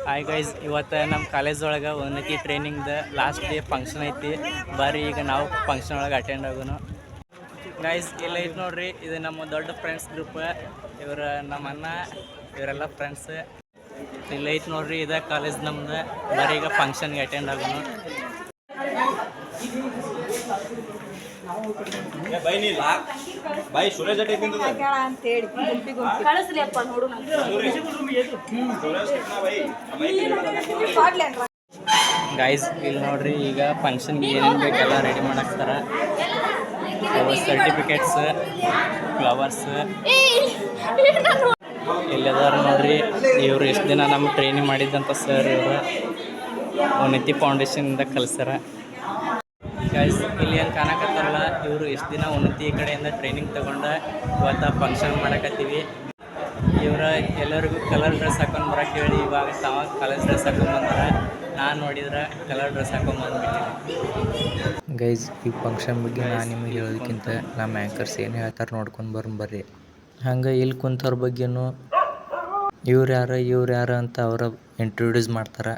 Hi guys, ಇವತ್ತು ನಮ್ಮ college ಒಳಗೆ ಉನ್ನತಿ ಟ್ರೈನಿಂಗ್ದು ಲಾಸ್ಟ್ ಡೇ ಫಂಕ್ಷನ್ ಐತಿ. ಬರ್ರಿ ಈಗ ನಾವು ಫಂಕ್ಷನ್ ಒಳಗೆ ಅಟೆಂಡ್ ಆಗೋನು. ಗೈಸ್ ಇಲ್ಲ ಐತೆ ನೋಡ್ರಿ, ಇದು ನಮ್ಮ ದೊಡ್ಡ ಫ್ರೆಂಡ್ಸ್ ಗ್ರೂಪ್. ಇವರು ನಮ್ಮ ಅಣ್ಣ, ಇವರೆಲ್ಲ ಫ್ರೆಂಡ್ಸ್. ಇಲ್ಲ ಐತೆ ನೋಡ್ರಿ, ಇದೇ ಕಾಲೇಜ್ ನಮ್ದು. ಬರ್ರಿ ಈಗ ಫಂಕ್ಷನ್ಗೆ ಅಟೆಂಡ್ ಆಗೋನು. ಬಾಯ್ ಸುರೇಶ್ ಗೈಸ್ ಇಲ್ಲಿ ನೋಡ್ರಿ, ಈಗ ಫಂಕ್ಷನ್ಗೆ ಏನೇನು ಬೇಕೆಲ್ಲ ರೆಡಿ ಮಾಡಾಕ್ತಾರ. ಸರ್ಟಿಫಿಕೇಟ್ಸ್, ಫ್ಲವರ್ಸ್ ಇಲ್ಲದಾರ ನೋಡ್ರಿ. ಇವರು ಎಷ್ಟು ದಿನ ನಮ್ಮ ಟ್ರೈನಿಂಗ್ ಮಾಡಿದ್ದಂಥ ಸರ್ ಇವರು ಉನ್ನತಿ ಫೌಂಡೇಶನಿಂದ ಕಲಿಸ್ಯಾರ. ಗೈಸ್ ಇಲ್ಲಿ ಏನು ಕಾಣಕತ್ತಾರಲ್ಲ, ಇವರು ಎಷ್ಟು ದಿನ ಉನ್ನತಿ ಕಡೆಯಿಂದ ಟ್ರೈನಿಂಗ್ ತೊಗೊಂಡು ಇವತ್ತು ಫಂಕ್ಷನ್ ಮಾಡಕತ್ತೀವಿ. ಇವರ ಎಲ್ಲರಿಗೂ ಕಲರ್ ಡ್ರೆಸ್ ಹಾಕೊಂಡು ಬರೋಕ್ಕೆ ಹೇಳಿ ಇವಾಗ ತಾವ ಕಲರ್ ಡ್ರೆಸ್ ಹಾಕೊಂಡು ಬಂದಾರ. ನಾನು ನೋಡಿದ್ರೆ ಕಲರ್ ಡ್ರೆಸ್ ಹಾಕೊಂಡು ಬಂದ್ಬಿಟ್ಟಿನಿ. ಗೈಸ್ ಈ ಫಂಕ್ಷನ್ ಬಗ್ಗೆ ನಾನು ನಿಮಗೆ ಹೇಳೋದಕ್ಕಿಂತ ನಮ್ಮ ಆ್ಯಂಕರ್ಸ್ ಏನು ಹೇಳ್ತಾರೆ ನೋಡ್ಕೊಂಡು ಬರ್ರಿ. ಹಂಗೆ ಇಲ್ಲಿ ಕುಂತವ್ರ ಬಗ್ಗೆನೂ ಇವ್ರು ಯಾರು ಅಂತ ಅವರ ಇಂಟ್ರೊಡ್ಯೂಸ್ ಮಾಡ್ತಾರೆ.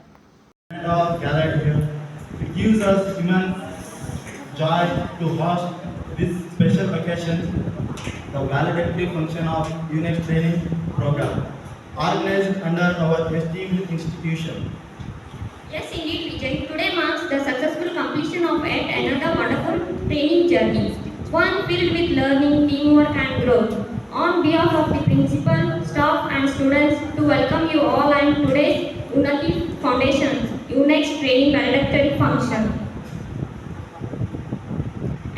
Joy to host this special occasion, the valedictory function of UNEX training program, organized under our esteemed institution. Yes, indeed, Vijay. Today marks the successful completion of yet another wonderful training journey, one filled with learning, teamwork, and growth. On behalf of the principal, staff, and students, to welcome you all on today's Unnati Foundation's UNEX training valedictory function.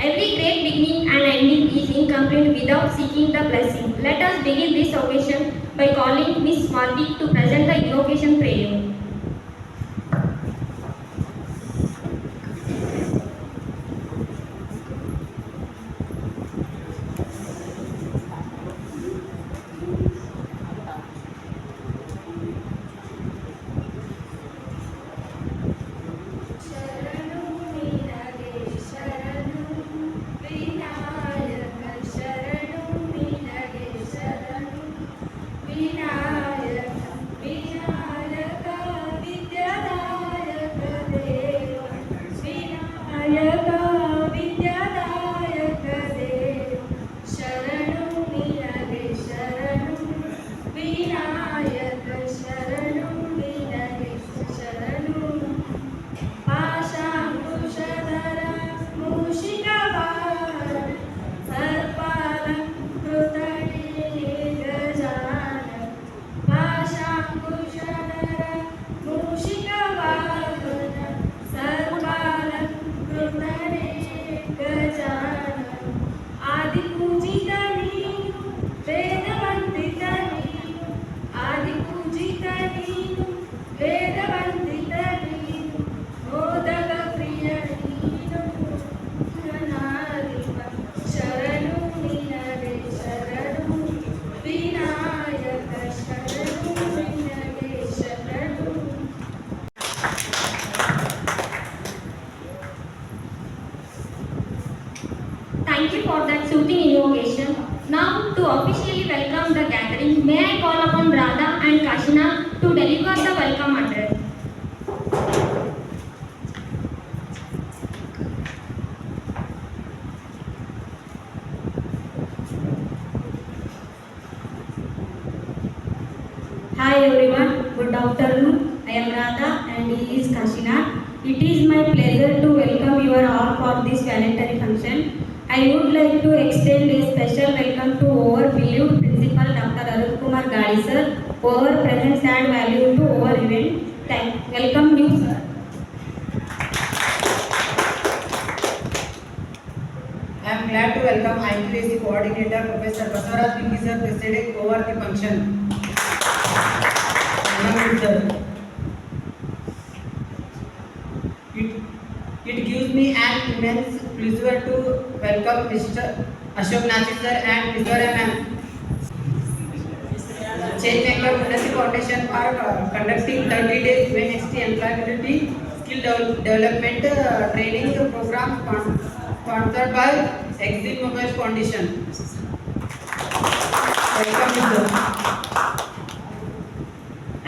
Every great beginning and ending is incomplete without seeking the blessing. Let us begin this occasion by calling Miss Swati to present the invocation prayer. Thank you for that soothing invocation. Now, to officially welcome the gathering, may I call upon Radha and Kashina to deliver the welcome address. Hi everyone, good afternoon. I am Radha and he is Kashina. It is my pleasure to welcome you all for this voluntary function. I would like to extend a special welcome to our beloved principal Dr. Arun Kumar Gali sir. Our presence add value to our event. Welcome you sir. I am glad to welcome IQAC coordinator Professor Basavaraj Pingi sir presiding over the function. It gives me an immense pleasure to welcome Mr. Ashok Nathi sir and Mr. M. Changemaker Unnati Foundation for conducting 30 days UNXT employability skill development training program sponsored by Exit Mobile Foundation. Welcome, sir.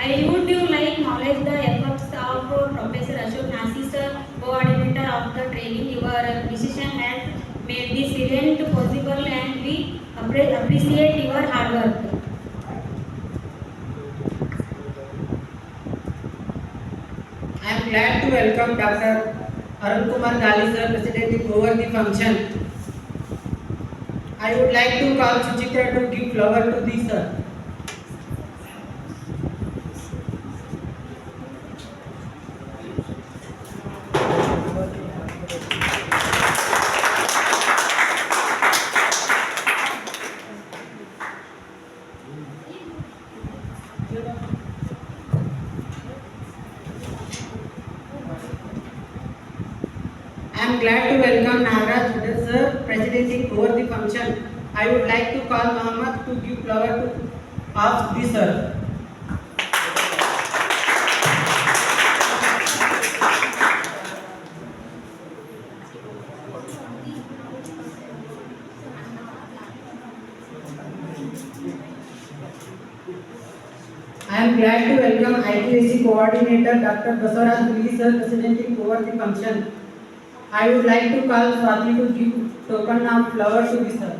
I would you like knowledge acknowledge the efforts of Professor Ashok Nasi sir, coordinator of the training. Your decision has made this event possible and we appreciate your hard work. I am glad to welcome Dr. Arun Kumar Gali sir presiding over the function. I would like to call Suchitra to give flower to the sir. I am glad to welcome Nagaraj Bhatter sir presiding over the function. I would like to call Muhammad to give flower to ask the sir. I am glad to welcome ITSC coordinator Dr. Basavaraj Puri sir presiding over the function. I would like to call Swati to give token of flower to the sir.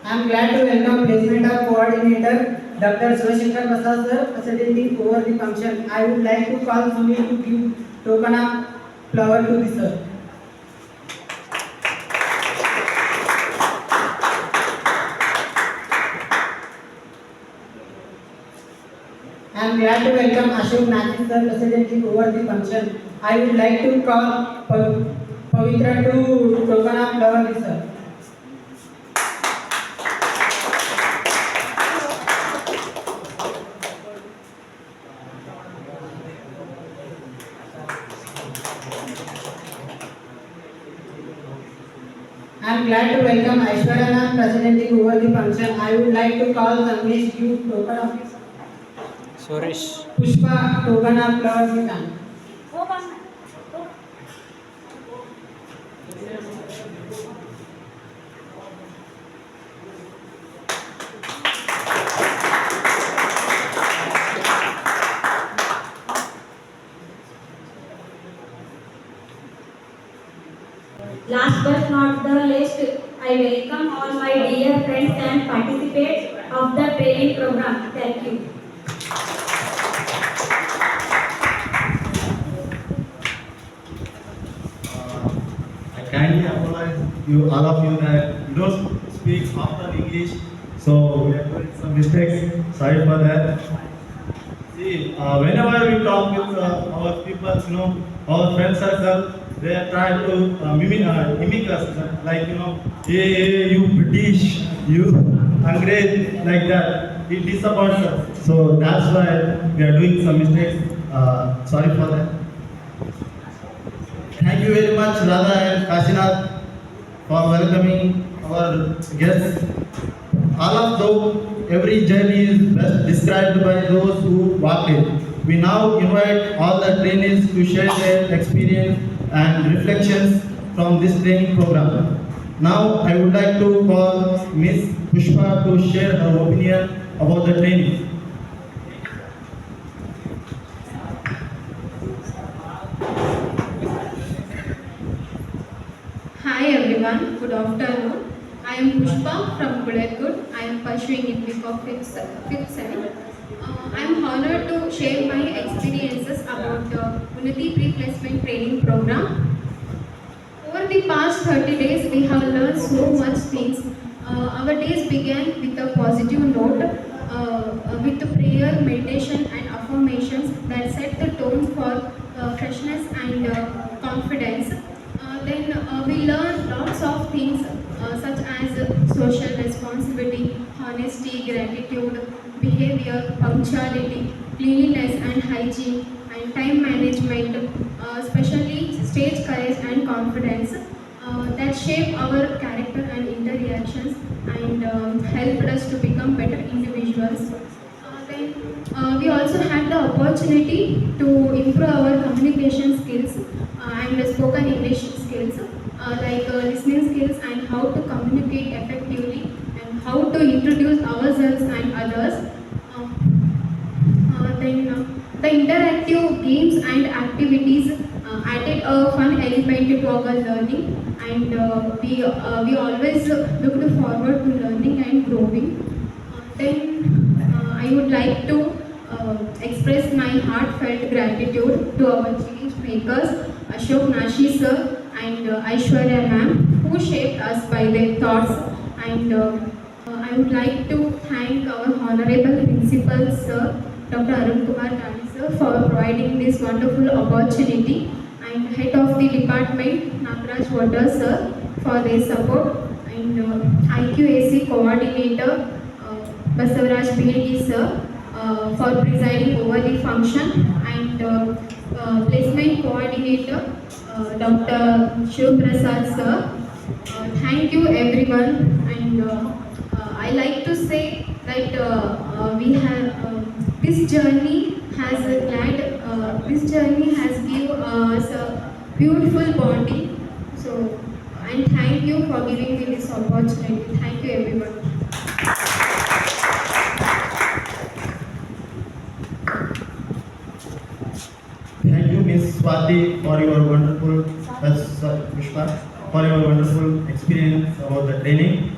I am glad to welcome placement of coordinator Dr. Shivashankar Prasad sir presiding over the function. I would like to call Sunil to give token of flower to the sir. I am glad to welcome Ashok Nasi sir presiding over the function. I would like to call Pavitra to token of flower to the sir. I am glad to welcome Aishwarya presiding over the function. I would like to call Sandesh to token of Suresh Pushpa token of flower to the Last but not the least, I welcome all my dear friends and participants of the training program. Thank you. I kindly apologize you all of you that you don't speak often English, so we are doing some mistakes. Sorry for that. See, whenever we talk with our people, our friends circle, they try to mimic us, like hey, you British, you Angrez, like that. It disappoints us. So that's why we are doing some mistakes. Sorry for that. Thank you very much, Radha and Kashinath, for welcoming our guests. All of those, every journey is best described by those who walked it. We now invite all the trainees to share their experience and reflections from this training program. Now, I would like to call Ms. Pushpa to share her opinion about the training. Hi everyone, good afternoon. I am Pushpa from Bulekud. I am pursuing in week of 5th sem. I am honored to share my experiences about the Unnati Pre-Placement Training Program. Over the past 30 days, we have learned so much things. Our days began with a positive note, with prayer, meditation and affirmations that set the tone for freshness and confidence. Then we learn lots of things such as social responsibility, honesty, gratitude, behavior, punctuality, cleanliness and hygiene, and time management, especially stage courage and confidence that shape our character and interactions and helped us to become better individuals. Then we also had the opportunity to improve our communication skills to introduce ourselves and others. The interactive games and activities added a fun element to our learning, and we always looked forward to learning and growing. I would like to express my heartfelt gratitude to our change makers, Ashok Nashi sir and Aishwarya ma'am, who shaped us by their thoughts. And I would like to thank our honorable principal sir, Dr. Arun Kumar Dani sir, for providing this wonderful opportunity, and head of the department, Nagraj Water sir, for their support, and IQAC coordinator, Basavaraj PhD sir, for presiding over the function, and placement coordinator, Dr. Shiv Prasad sir. Thank you everyone, and I like to say that we have this journey has given us a beautiful bonding. So, and thank you for giving me this opportunity. Thank you everyone. Thank you, Ms. Swati, for your wonderful, Pushpa, for your wonderful experience about the training.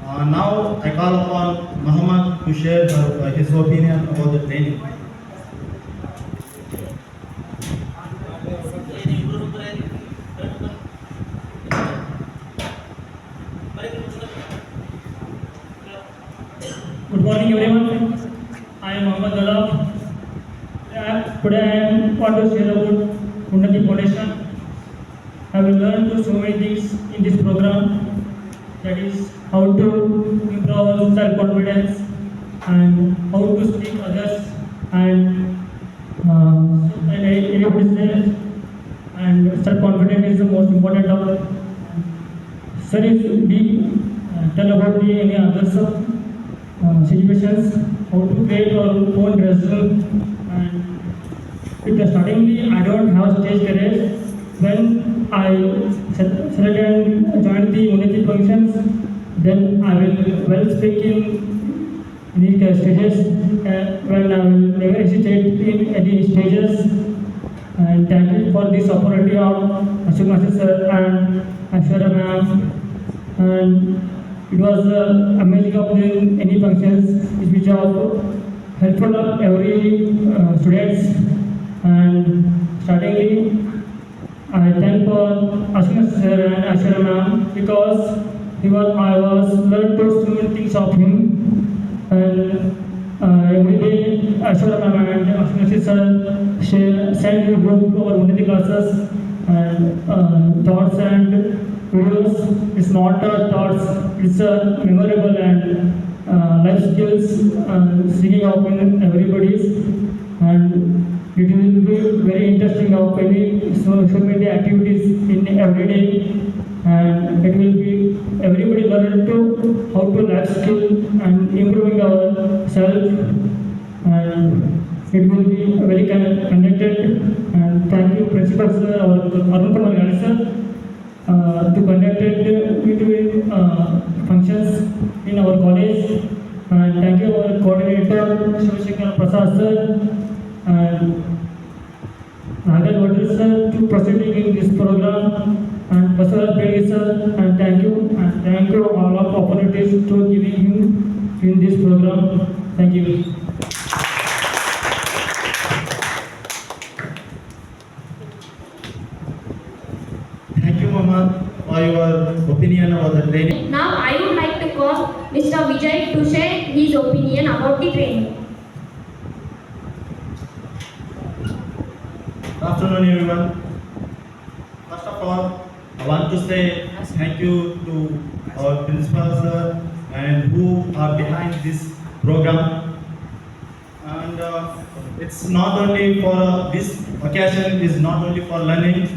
Now I call upon Muhammad to share his opinion about the training. Good morning everyone. I am Muhammad Dalal. Today I want to share about Unnati Foundation. I will learn so many things in this program. That is how to improve our self-confidence and how to speak others and everybody says, and self-confidence is the most important of. Sir, if we tell about the any others situations, how to create our own resume, and startingly I don't have stage courage. When I selected and joined the Unnati functions, then I will well speak in the stages when I will never hesitate in any stages. And thank you for this opportunity of Ashok Nashi sir and Aishwarya ma'am. And it was amazing of any functions which are helpful of every students. And startingly I thank for Ashok Nashi sir and Aishwarya ma'am because I was learned so many things of him. And every day Aishwarya ma'am and Ashok Nashi sir send me group over Unnati classes and thoughts and videos. It's not thoughts, it's memorable and life skills seeking out in everybody's, and it will be very interesting of any social media activities in every day, and it will be everybody learn to how to life skill and improving ourselves, and it will be very connected. And thank you principal sir or Arun Kumar Dani sir to conducted between functions in our college, and thank you our coordinator Shivashankar Prasad sir and Nagaraj Water sir to proceeding in this program, and Basavaraj PhD sir, and thank you all of opportunities to giving him in this program. Thank you. Thank you, Muhammad, for your opinion about the training. Now I would like to call Mr. Vijay to share his opinion about the training. Good afternoon, everyone. First of all, I want to say thank you to our principal sir and who are behind this program. And it's not only for this occasion, is not only for learning.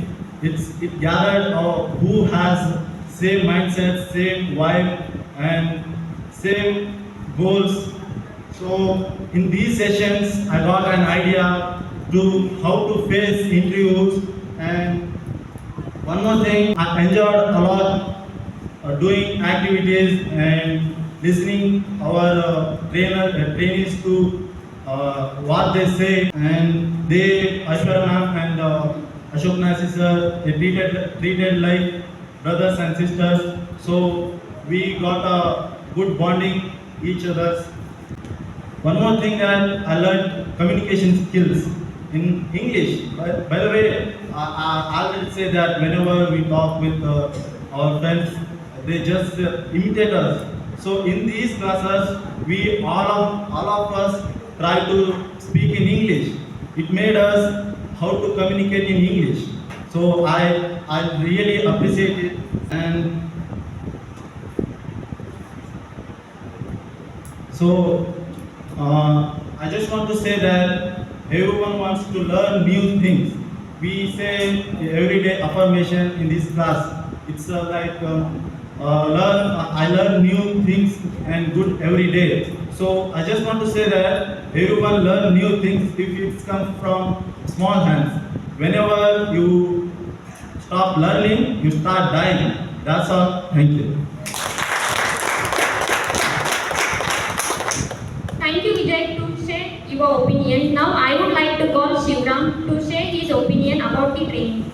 It gathered who has same mindset, same vibe, and same goals. So in these sessions, I got an idea to how to face interviews. And one more thing, I enjoyed a lot doing activities and listening our trainees to what they say, and they, Ashwara ma'am and Ashok Nasi sir, they treated like brothers and sisters. So we got a good bonding each other's. One more thing that I learned, communication skills in English. By the way, I already say that whenever we talk with our friends, they just imitate us. So in these classes, we all of us try to speak in English. It made us how to communicate in English. So I really appreciate it. And so I just want to say that everyone wants to learn new things. We say everyday affirmation in this class. It's I learn new things and good every day. So I just want to say that everyone learn new things if it comes from small hands. Whenever you stop learning, you start dying. That's all. Thank you. Thank you, Vijay, to share your opinion. Now I would like to call Shivram to share his opinion about the training.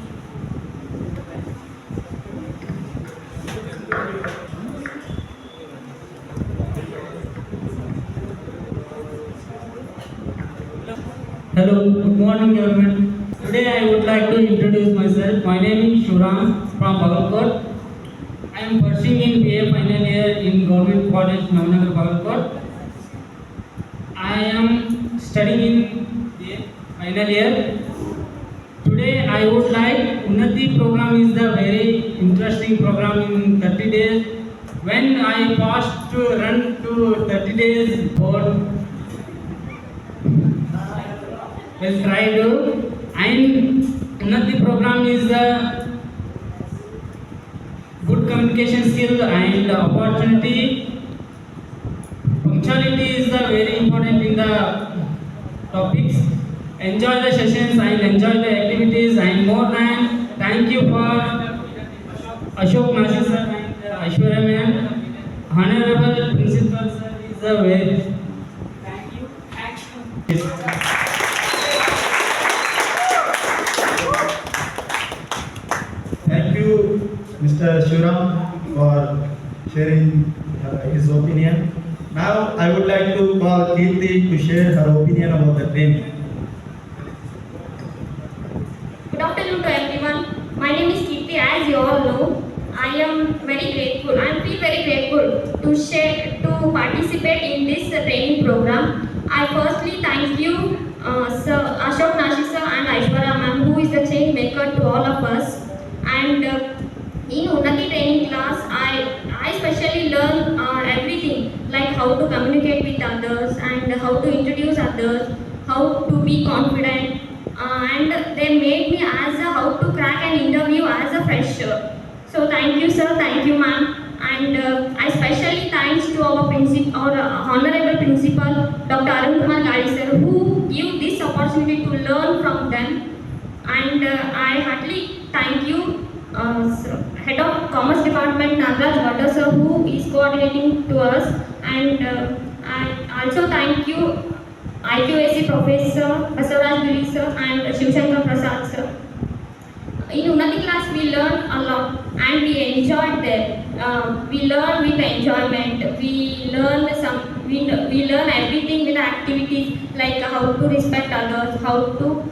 Hello, good morning everyone. Today I would like to introduce myself. My name is Shivram from Bagalkot. I am pursuing in BA final year in Government College, Navnagar, Bagalkot. I am studying in BA final year. Today I would like, Unnati program is the very interesting program in 30 days. When I passed to run to 30 days board, will try to, and Unnati program is a good communication skill and opportunity. Punctuality is the very important in the topics. Enjoy the sessions and enjoy the activities, and more than thank you for Ashok Nasi sir and Aishwarya ma'am. Honorable Principal sir is a very thank you. Thank you, Mr. Shivram, for sharing his opinion. Now, I would like to call Kirti to share her opinion about the training. Good afternoon to everyone. My name is Kirti. As you all know, I am very grateful. I feel very grateful to participate in this training program. I firstly thank you, Sir Ashok Nasi sir and Aishwarya ma'am, who is the change maker to all of us. And in Unnati training class, I especially learn everything, like how to communicate with others and how to introduce others, how to be confident, and they made me as a how to crack an interview as a fresher. So thank you sir, thank you ma'am. And I especially thanks to our honorable principal, Dr. Arun Kumar Gali sir, who give this opportunity to learn from them. And I heartily thank you, Head of Commerce Department, Nagraj Bhatta sir, who is coordinating to us. And I also thank you, IQAC Professor Basavaraj Giri sir and Shivshankar Prasad sir. In Unnati class, we learn a lot and we enjoyed there. We learn with enjoyment. We learn everything with activities like how to respect others, how to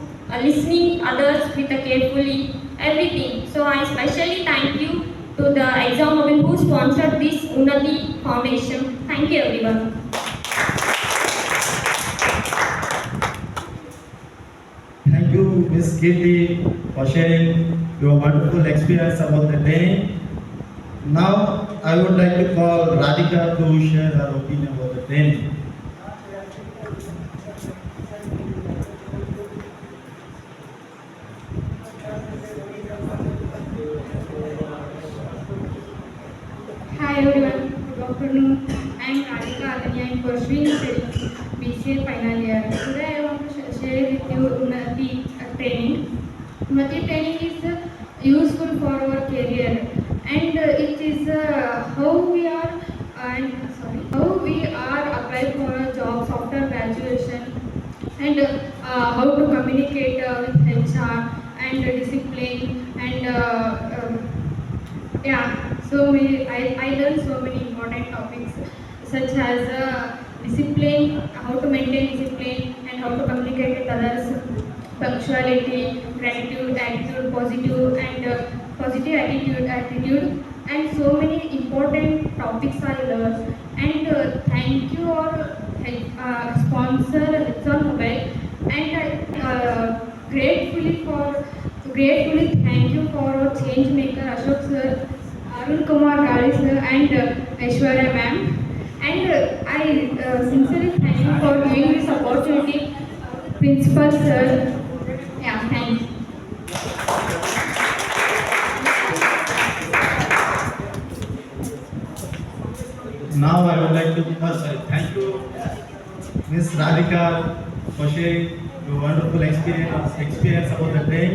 listening others with carefully, everything. So I especially thank you to the exam model who sponsored this Unnati Foundation. Thank you everyone. Thank you, Ms. Kirti, for sharing your wonderful experience about the training. Now, I would like to call Radhika to share her opinion about the training. Hi everyone, good afternoon. I am Radhika Adani. I am pursuing BCA final year. Today I want to share with you Unnati training. Unnati training is useful for our career, and it is how we are. And sorry. and how to communicate with HR and discipline and I learned so many important topics such as discipline, how to maintain discipline and how to communicate with others, punctuality, gratitude, attitude, positive attitude, and so many important topics I learned. And thank you our sponsor Hudson Mobile, and gratefully thank you for our change maker Ashok sir, Arun Kumar Gali sir, and Aishwarya ma'am. And I sincerely thank you for giving this opportunity, Principal sir. Yeah, thanks. Now I would like to thank you, Ms. Radhika, for sharing your wonderful experience about the train.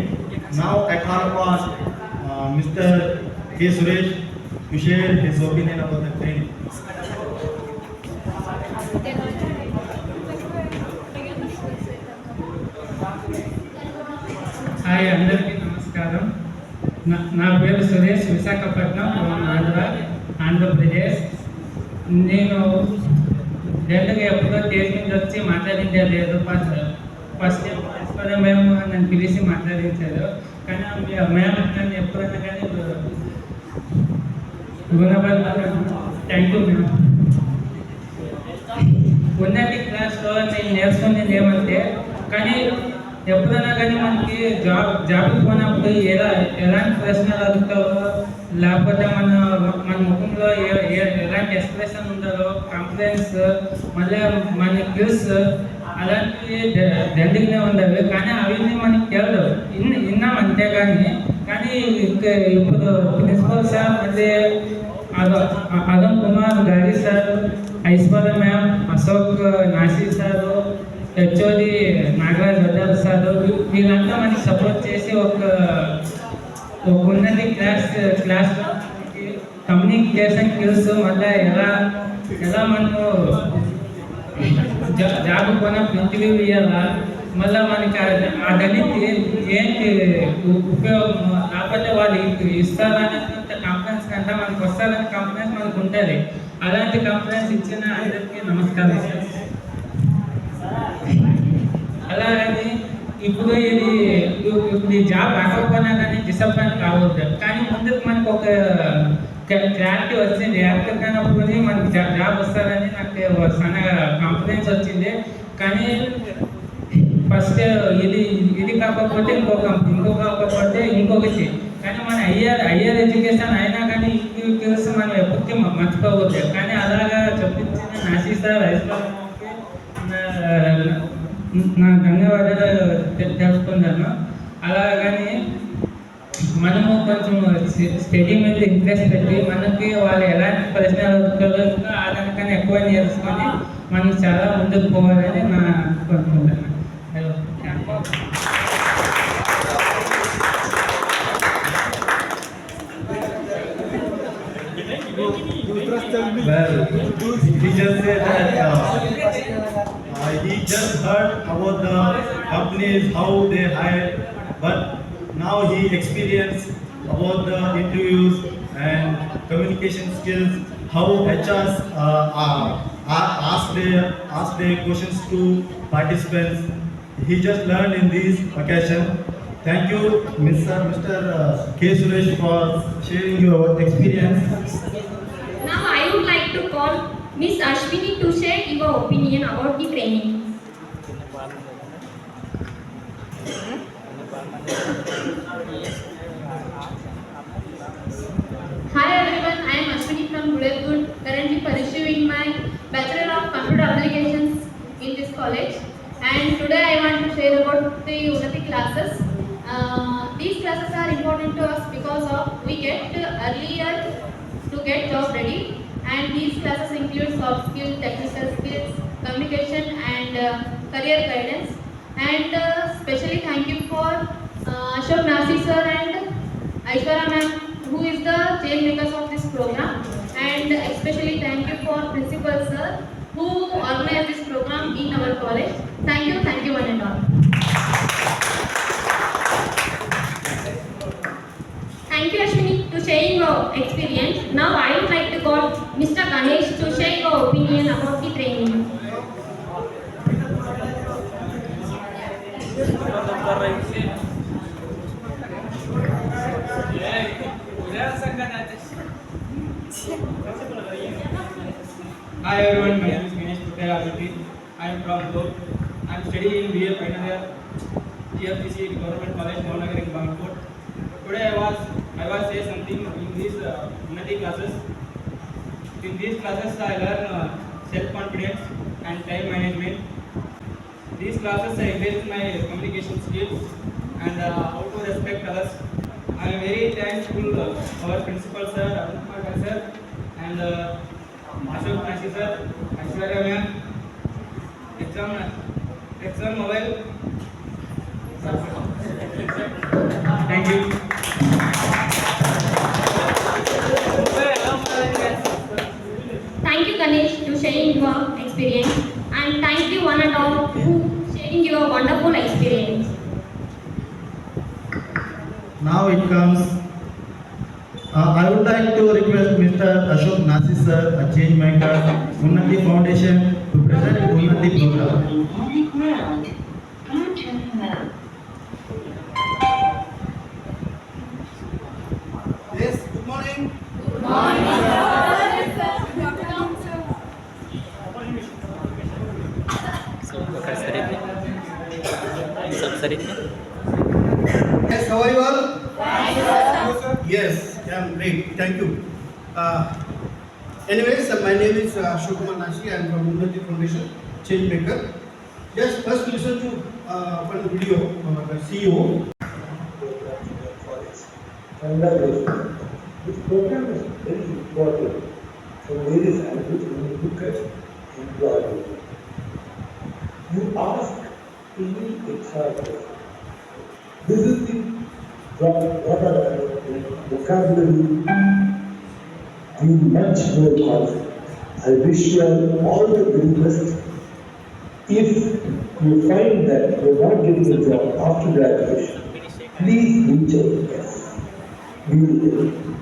Now I call upon Mr. K. Suresh to share his opinion about the train. Hi అందరికీ నమస్కారం. నా పేరు సురేష్, విశాఖపట్నం, ఆంధ్రప్రదేశ్. నేను జనరల్గా ఎప్పుడో stage నుంచి వచ్చి మాట్లాడించే లేదు. ఫస్ట్ మేము నన్ను పిలిచి మాట్లాడించారు. కానీ మేము నన్ను ఎప్పుడైనా కానీ థ్యాంక్ యూ మేము. ఉన్నది క్లాస్లో నేను నేర్చుకునేది ఏమంటే, కానీ ఎప్పుడైనా కానీ మనకి జాబ్కి పోయినప్పుడు ఎలాంటి ప్రశ్నలు అడుగుతారో, లేకపోతే మన ముఖంలో ఎలాంటి ఎక్స్ప్రెషన్ ఉంటుందో, కాన్ఫిడెన్స్, మళ్ళీ మన స్కిల్స్ అలాంటివి దండిగానే ఉండవు. కానీ అవన్నీ మనకి తెలియదు, విన్నాం అంతేగాని. కానీ ఇప్పుడు ప్రిన్సిపల్ సార్, మళ్ళీ అరుణ్ కుమార్ గారి సార్, ఐశ్వర్య మ్యామ్, అశోక్ నాసి సారు, హెచ్ఓడి నాగరాజ్ వడ్డారు సార్, వీళ్ళంతా మనకి సపోర్ట్ చేసి ఒక ఉన్నది క్లాస్లో కమ్యూనికేషన్ స్కిల్స్, మళ్ళీ ఎలా మనము జాబ్ పోయినప్పుడు ఇంటర్వ్యూ ఇవ్వాలా, మళ్ళీ మనకి అదనేది ఏంటి ఉపయోగం, లేకపోతే వాళ్ళు ఇస్తారనే కాన్ఫిడెన్స్ కంటే మనకు వస్తారనే కాన్ఫిడెన్స్ మనకు ఉంటుంది. అలాంటి కాన్ఫిడెన్స్ ఇచ్చిన అందరికీ నమస్కారం సార్. అలాగని ఇప్పుడు ఈ జాబ్ రాకపోయినా కానీ డిసప్పాయింట్ కావద్దు. కానీ ముందుకు మనకు ఒక క్లారిటీ వచ్చింది, యాక్టర్ కానప్పుడు మనకి జాబ్ వస్తుందని నాకు చాలా కాన్ఫిడెన్స్ వచ్చింది. కానీ ఫస్ట్ ఇది కాకపోతే ఇంకొకటి ఇంకొకటి. కానీ మన హయ్యర్ ఎడ్యుకేషన్ అయినా కానీ తెలుసు మనం ఎప్పటికీ మర్చిపోవద్దు. కానీ అలాగా చెప్పించిన నాసి సార్, ఐశ్వర్యకి నా ధన్యవాదాలు తెలుపుతున్నాను. అలాగని మనము కొంచెం స్టడీ మీద ఇంట్రెస్ట్ పెట్టి మనకి వాళ్ళు ఎలాంటి ప్రశ్నలు అడుగుతారో ఇంకా దానికన్నా ఎక్కువ నేర్చుకొని మనం చాలా ముందుకు పోవాలని నా కోరుకుంటున్నాను. Well, he just said that he just heard about the companies, how they hire, but now he experienced about the interviews and communication skills, how HRs ask their questions to participants. He just learned in this occasion. Thank you, Mr. K. Suresh, for sharing your experience. Now I would like to call Miss Ashwini to share your opinion about the training. Hi everyone, I am Ashwini from Gulekund, currently pursuing my Bachelor of Computer Applications in this college. And today I want to share about the Unnati classes. These classes are important to us because we get earlier to get job ready, and these classes include soft skills, technical skills, communication and career guidance. And specially thank you for Ashok Nasi sir and Aishwarya ma'am, who is the chain makers of this program, and especially thank you for principal sir who organized this program in our college. Thank you one and all. Thank you Ashwini to sharing your experience. Now I would like to call Mr. Ganesh to share your opinion about the training. Hi everyone, my name is Ganesh Putera. I am from Dhol. I am studying in BA final year, GFTC Government College, Monagar in Bangkok. Today I was say something in these Unnati classes. In these classes I learn self-confidence and time management. These classes I engage my communication skills and how to respect others. I am very thankful our principal sir, Arun Kumar sir, and Ashok Nashi sir, Aishwarya ma'am, exam mobile. Thank you. Thank you Ganesh to sharing your experience, and thank you one and all who sharing your wonderful experience. Now it comes. I would like to request Mr. Ashok Nasi sir, a change maker, Unnati Foundation, to present Unnati program. Yes, good morning. सब sir Yes, how are you all? Yes, I'm great. Thank you. Anyways, my name is Ashok Kumar Nashi. I am from Unnati Foundation, change maker. Just first listen to one video of the CEO. This program is very important for various angles when you look at employability. You ask any HR person, this is what are the vocabulary, be much more confident. I wish you all the very best. If you find that you are not getting a job after graduation, please reach out to us. We will help you.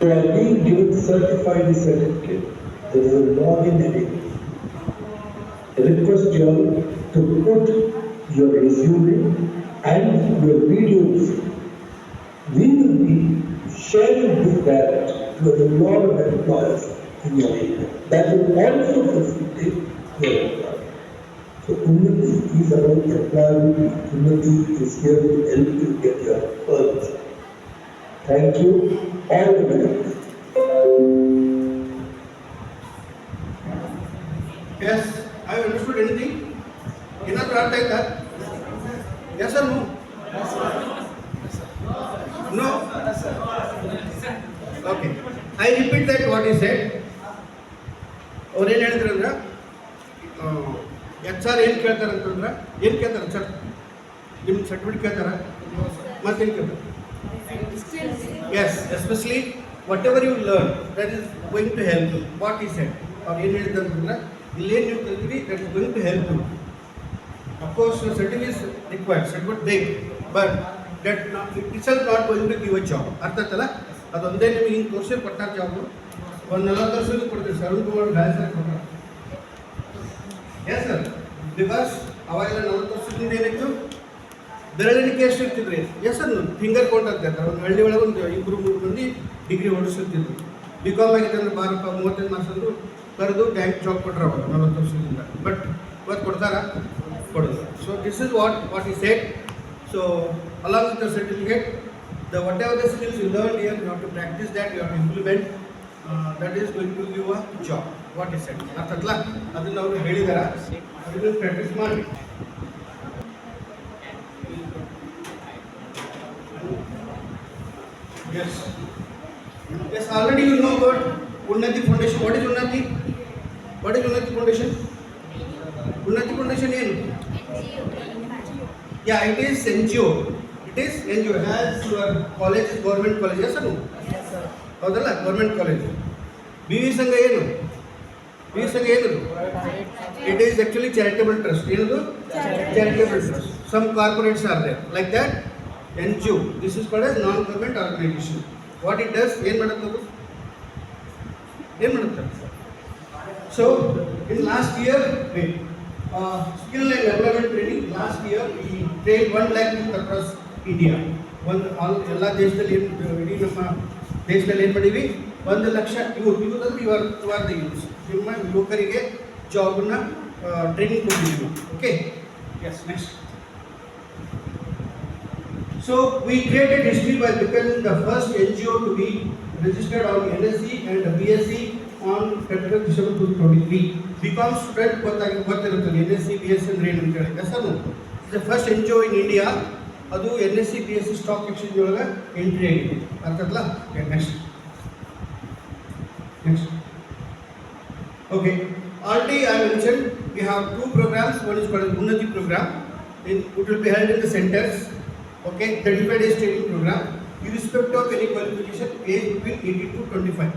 You are being given certified certificate. There is a login heading. I request you all to put your resume and your videos. We will be sharing this direct to a lot of employers in your area. That will also facilitate your employment. So Unnati is about employability. Unnati is here to help you get your perks. Thank you. All the very best. Yes, have you understood anything? Enough to like that? Yes or no? No? Okay. I repeat that what he said. ಅವ್ರು ಏನು ಹೇಳಿದ್ರು ಅಂದ್ರೆ HR ಏನು ಕೇಳ್ತಾರೆ ಅಂತಂದ್ರೆ ಏನು ಕೇಳ್ತಾರೆ sir ನಿಮ್ಮ ಸರ್ಟಿಫಿಕೇಟ್ ಕೇಳ್ತಾರ ಮತ್ತೇನು ಕೇಳ್ತಾರೆ yes especially whatever you learn that is going to help you what ಈ ಸೆಟ್ ಅವ್ರು ಏನು ಹೇಳಿದ್ರು ಅಂತಂದ್ರೆ ಇಲ್ಲೇನು ನೀವು ಕಲ್ತೀರಿ that is going to help you of course certificate is required certificate ಬೇಕು but that it's not going to give a job ಅರ್ಥ ಆಯ್ತಲ್ಲ ಅದೊಂದೇ ನಿಮಗೆ ಹಿಂಗೆ ತೋರಿಸಿ ಕೊಟ್ಟಾರ ಜಾಬು ಒಂದು 40 ವರ್ಷಕ್ಕೆ ಕೊಡ್ತೀವಿ ಸರ್ ಅರುಣ್ ಕುಮಾರ್ ಗಾಯಸರ್ ಕೊಟ್ಟಾರ ಎಸ್ ಸರ್ ಬಿಕಾಸ್ ಅವಾಗೆಲ್ಲ 40 ವರ್ಷದಿಂದ ಏನಿತ್ತು ಬೆರಳಿನಿಕೆ ಎಷ್ಟು ಇರ್ತಿದ್ರಿ ಎಸ್ ಸರ್ ಫಿಂಗರ್ ಕೌಂಟ್ ಅಂತ ಹೇಳ್ತಾರೆ ಒಂದು ಹಳ್ಳಿ ಒಳಗೆ ಒಂದು 2-3 ಮಂದಿ ಡಿಗ್ರಿ ಹೊಡಿಸುತ್ತಿದ್ರು BCom ಆಗಿತ್ತು ಅಂದ್ರೆ ಬಾರಪ್ಪ 35 ಮಾರ್ಕ್ಸ್ ಅಂದರು ಕರೆದು ಬ್ಯಾಂಕ್ ಜಾಬ್ ಕೊಟ್ಟರು ಅವಾಗ 40 ವರ್ಷದಿಂದ ಬಟ್ ಇವತ್ತು ಕೊಡ್ತಾರಾ ಕೊಡೋದು ಸೊ ದಿಸ್ ಇಸ್ ವಾಟ್ ಈ set so along with the certificate the whatever the skills you learned here, you have to practice that, you have to implement. That is going to give a job. What is it? ಅರ್ಥಾತ್ಲ ಅದನ್ನು ಅವರು ಹೇಳಿದಾರ ಅದನ್ನು practice ಮಾಡಿ. Yes. Yes. Already you know about Unnati Foundation. What is Unnati? What is Unnati Foundation? Unnati Foundation ಏನು? Yeah, it is NGO. It is NGO. As your college is government college, yes or no? Yes sir. ಹೌದಲ್ಲ government college BV ಸಂಘ ಏನು recent ಏನದು? It is actually charitable trust. ಏನದು? Charitable trust. Some corporates are there like that. NGO. This is called as non-government organization. What it does? ಏನು ಮಾಡುತ್ತೆ? ಏನು ಮಾಡುತ್ತೆ? So in last year, skill and development training. Last year we trained 1 lakh youth across India. ಎಲ್ಲ ದೇಶದಲ್ಲಿ ಏನು ಇಡೀ ನಮ್ಮ ದೇಶದಲ್ಲಿ ಏನು ಮಾಡಿವಿ? 1 ಲಕ್ಷ ಯೂತ್ ಅಂದರೆ ಯು ಆರ್ ದ ಯೂತ್ಸ್. ನಿಮ್ಮ ಯುವಕರಿಗೆ ಜಾಬ್ನ ಟ್ರೈನಿಂಗ್ ಕೊಟ್ಟಿದ್ದೀವಿ. Okay, yes, next. So we created history by becoming the first NGO to be registered on NSE and BSc on 25 December 2023. BCom student ಗೊತ್ತಿರುತ್ತದೆ NSE BSc ಅಂದ್ರೆ ಏನು ಅಂತ ಹೇಳಿ. ಹೆಸರು the first NGO in India. ಅದು NSE BSc stock exchange ಒಳಗೆ entry ಆಗಿದೆ. ಅರ್ಥಲ್ಲ? Next. Okay. Already I mentioned we have 2 programs. One is called Unnati program. It will be held in the centers. Okay, 35 days training program. Irrespective of any qualification, age between 18 to 25.